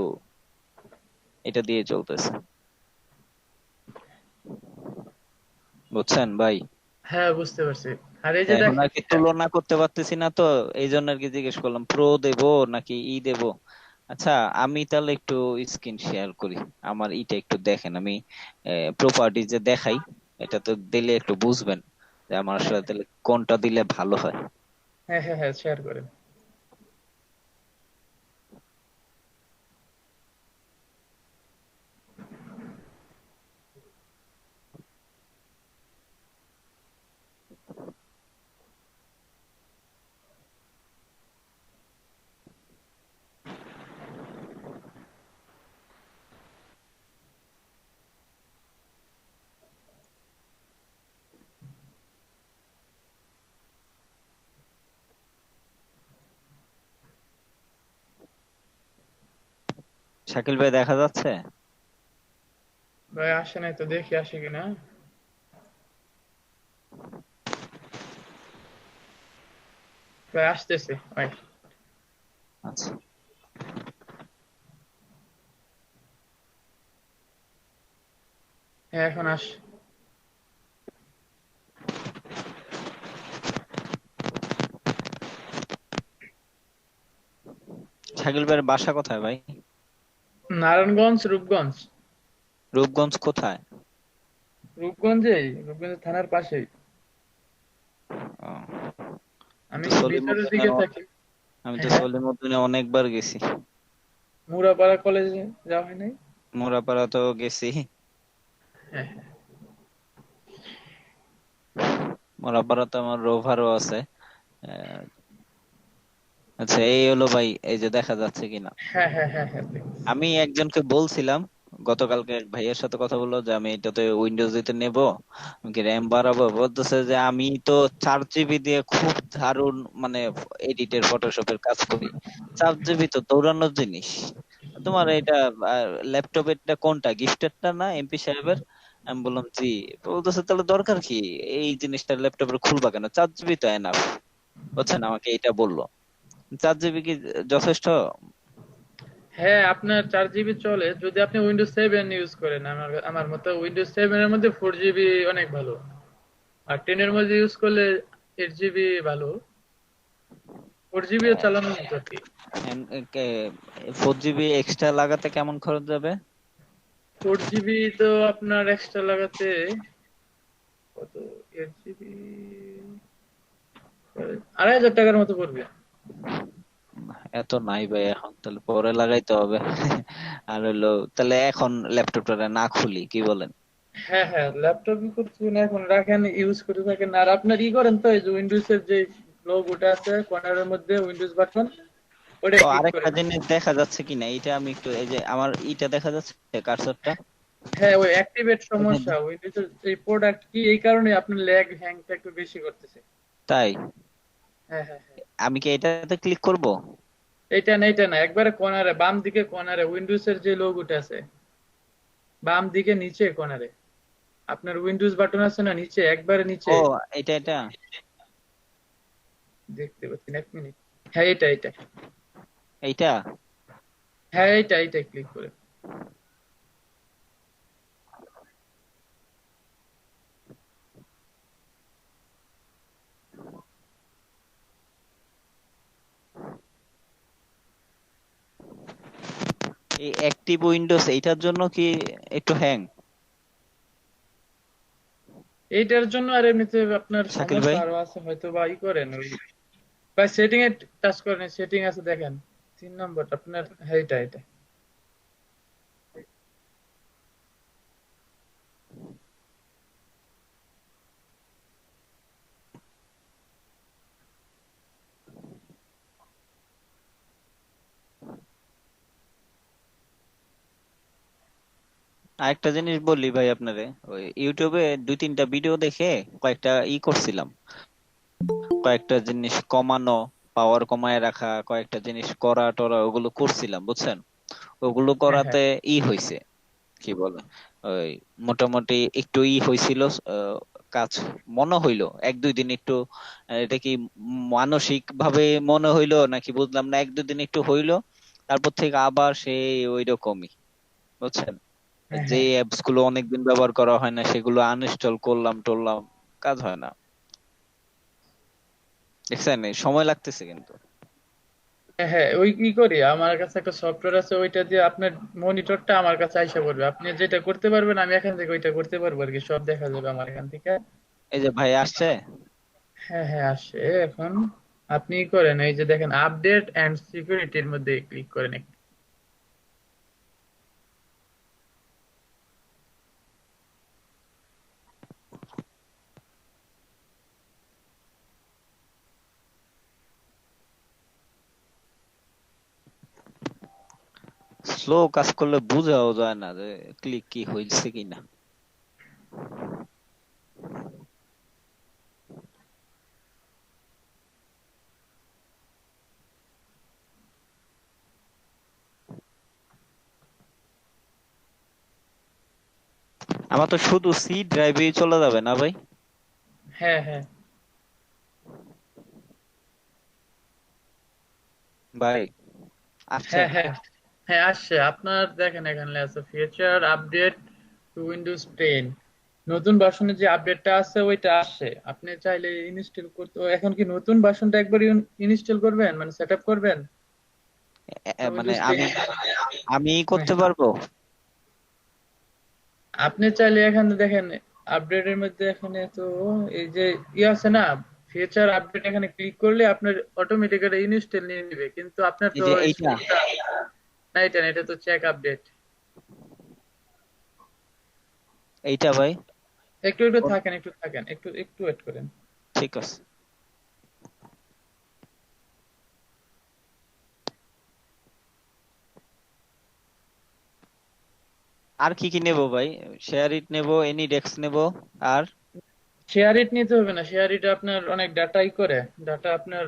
এটা দিয়ে চলতেছে, বুঝছেন ভাই? হ্যাঁ, বুঝতে পারছি। আর এই যে এখন দেখেন, আর কি তুলনা করতে পারতেছি না, তো এই জন্য আর কি জিজ্ঞেস করলাম প্রো দেবো নাকি দেবো। আচ্ছা, আমি তাহলে একটু স্ক্রিন শেয়ার করি, আমার একটু দেখেন, আমি প্রপার্টি যে দেখাই, এটা তো দিলে একটু বুঝবেন যে আমার হ্যাঁ আসলে তাহলে কোনটা দিলে ভালো হয়। হ্যাঁ হ্যাঁ হ্যাঁ, শেয়ার করেন। শাকিল ভাই দেখা যাচ্ছে? ভাই আসে নাই তো, দেখি আসে কিনা। ভাই আসতেছে ভাই। আচ্ছা, হ্যাঁ, এখন আস। শাকিল ভাইয়ের বাসা কোথায় ভাই? নারায়ণগঞ্জ, রূপগঞ্জ। রূপগঞ্জ কোথায়? রূপগঞ্জে থানার পাশেই। ও, আমি তো ভিতরের দিকে সলিমুদ্দিনে, থাকি। আমি তো হ্যাঁ, সলিমুদ্দিনে অনেকবার গেছি। মুরাপাড়া কলেজে যাওয়া হয় নাই? মোরাপাড়া তো গেছি। হ্যাঁ মোরাপাড়া তো আমার রোভারও আছে। আহ, আচ্ছা, এই হলো ভাই, এই যে দেখা যাচ্ছে কিনা। হ্যাঁ হ্যাঁ হ্যাঁ হ্যাঁ, দেখতেছি। আমি একজনকে বলছিলাম গতকালকে, এক ভাইয়ের সাথে কথা বললো যে আমি এটাতে উইন্ডোজ দিতে নেব, আমি কি র্যাম বাড়াবো, বলতেছে যে আমি তো 4 জিবি দিয়ে খুব দারুণ মানে এডিটের ফটোশপের কাজ করি, 4 জিবি তো দৌড়ানোর জিনিস। তোমার এটা ল্যাপটপেরটা কোনটা, গিফটেডটা না এমপি সাহেবের? আমি বললাম জি। বলতেছে তাহলে দরকার কি এই জিনিসটা ল্যাপটপের খুলবা কেন, 4 জিবি তো এনাফ। বুঝছেন, আমাকে এটা বললো। 4 জিবি কি যথেষ্ট? হ্যাঁ, আপনার 4 জিবি চলে যদি আপনি উইন্ডোজ 7 ইউজ করেন। আমার আমার মতে উইন্ডোজ 7 এর মধ্যে 4 জিবি অনেক ভালো। আর 10 এর মধ্যে ইউজ করলে 8 জিবি ভালো। 4 জিবিও চালানোর মতো আর কি। 4 জিবি এক্সট্রা লাগাতে কেমন খরচ যাবে? 4 জিবি তো আপনার এক্সট্রা লাগাতে কত, 8 জিবি 2,500 টাকার মতো পড়বে। এত নাই ভাই, এখন তাহলে পরে লাগাইতে হবে। আর হইলো, তাহলে এখন ল্যাপটপটা না খুলি, কি বলেন? হ্যাঁ হ্যাঁ, ল্যাপটপ করছেন এখন, রাখেন, ইউজ করতে থাকেন। আর আপনার করেন তো, এই যে উইন্ডোজ এর যে লোগোটা আছে কর্নারের মধ্যে, উইন্ডোজ বাটন, ওটা ও, ক্লিক আরেকটা করেন। জিনিস দেখা যাচ্ছে কিনা এটা আমি একটু, এই যে আমার দেখা যাচ্ছে কার্সরটা। হ্যাঁ, ওই অ্যাক্টিভেট সমস্যা উইন্ডোজের এই প্রোডাক্ট কি, এই কারণে আপনার ল্যাগ হ্যাংটা একটু বেশি করতেছে। তাই? হ্যাঁ হ্যাঁ হ্যাঁ। আমি কি এটাতে ক্লিক করব? এটা না, একবারে কর্নারে, বাম দিকে কর্নারে উইন্ডোজ এর যে লোগোটা আছে, বাম দিকে নিচে কর্নারে আপনার উইন্ডোজ বাটন আছে না, নিচে একবারে নিচে। ও, এটা দেখতে পাচ্ছেন, 1 মিনিট। হ্যাঁ, এটা। এইটা। হ্যাঁ, এইটা ক্লিক করে। এই অ্যাক্টিভ উইন্ডোজ এইটার জন্য কি একটু হ্যাং? এইটার জন্য আর এমনিতে আপনার শাকিল সমস্যা ভাই, আরো আছে হয়তো, বা করেন ওই, বা সেটিং এ টাচ করেন, সেটিং আছে দেখেন, 3 নম্বর আপনার। হ্যাঁ, এটা। আরেকটা জিনিস বললি ভাই আপনারে, ওই ইউটিউবে 2-3টা ভিডিও দেখে কয়েকটা করছিলাম, কয়েকটা জিনিস কমানো, পাওয়ার কমায় রাখা, কয়েকটা জিনিস করা টরা ওগুলো করছিলাম, বুঝছেন? ওগুলো হ্যাঁ হ্যাঁ করাতে হয়েছে, কি বলে, ওই মোটামুটি একটু হয়েছিল, কাজ মনে হইলো, 1-2 দিন একটু এটা কি মানসিক ভাবে মনে হইলো নাকি বুঝলাম না, 1-2 দিন একটু হইলো, তারপর থেকে আবার সেই ওই রকমই, বুঝছেন। হ্যাঁ যে হ্যাঁ অ্যাপস গুলো অনেকদিন ব্যবহার করা হয় না সেগুলো আনইনস্টল করলাম টরলাম, কাজ হয় না। দেখছেন এই সময় লাগতেছে কিন্তু। হ্যাঁ হ্যাঁ, ওই কি করি, আমার কাছে একটা সফটওয়্যার আছে, ওইটা দিয়ে আপনার মনিটরটা আমার কাছে আইসা পড়বে, আপনি যেটা করতে পারবেন আমি এখান থেকে ওইটা করতে পারবো আর কি, সব দেখা যাবে আমার এখান থেকে। এই যে ভাই আসছে। হ্যাঁ হ্যাঁ আসে এখন। আপনি কি করেন, এই যে দেখেন আপডেট এন্ড সিকিউরিটির মধ্যে ক্লিক করেন একটু। স্লো কাজ করলে বোঝাও যায় না যে ক্লিক কি হয়েছে কিনা। আমার তো শুধু সি ড্রাইভেই চলে যাবে না ভাই? হ্যাঁ হ্যাঁ ভাই আসছে। হ্যাঁ হ্যাঁ হ্যাঁ আসছে আপনার, দেখেন এখানে আছে ফিচার আপডেট টু উইন্ডোজ 10, নতুন ভার্সনে যে আপডেটটা আছে ওইটা আসছে, আপনি চাইলে ইনস্টল করতে। ও, এখন কি নতুন ভার্সনটা একবার ইনস্টল করবেন, মানে সেট আপ করবেন মানে উইন্ডোজ আমি 10? আমি হ্যাঁ, করতে পারবো? আপনি চাইলে এখানে দেখেন আপডেটের মধ্যে, এখানে তো এই যে আছে না ফিচার আপডেট, এখানে ক্লিক করলে আপনার অটোমেটিক্যালি ইনস্টল নিয়ে নিবে, কিন্তু আপনার এই তো যে এইটা, স্ক্রিনটা, না এটা না, এটা তো চেক আপডেট। এইটা ভাই। একটু একটু থাকেন, একটু থাকেন, একটু একটু ওয়েট করেন। ঠিক আছে। আর কি কি নেবো ভাই? শেয়ার ইট নেবো, এনি ডেস্ক নেবো, আর শেয়ার ইট নিতে হবে না, শেয়ার ইট আপনার অনেক ডাটাই করে, ডাটা আপনার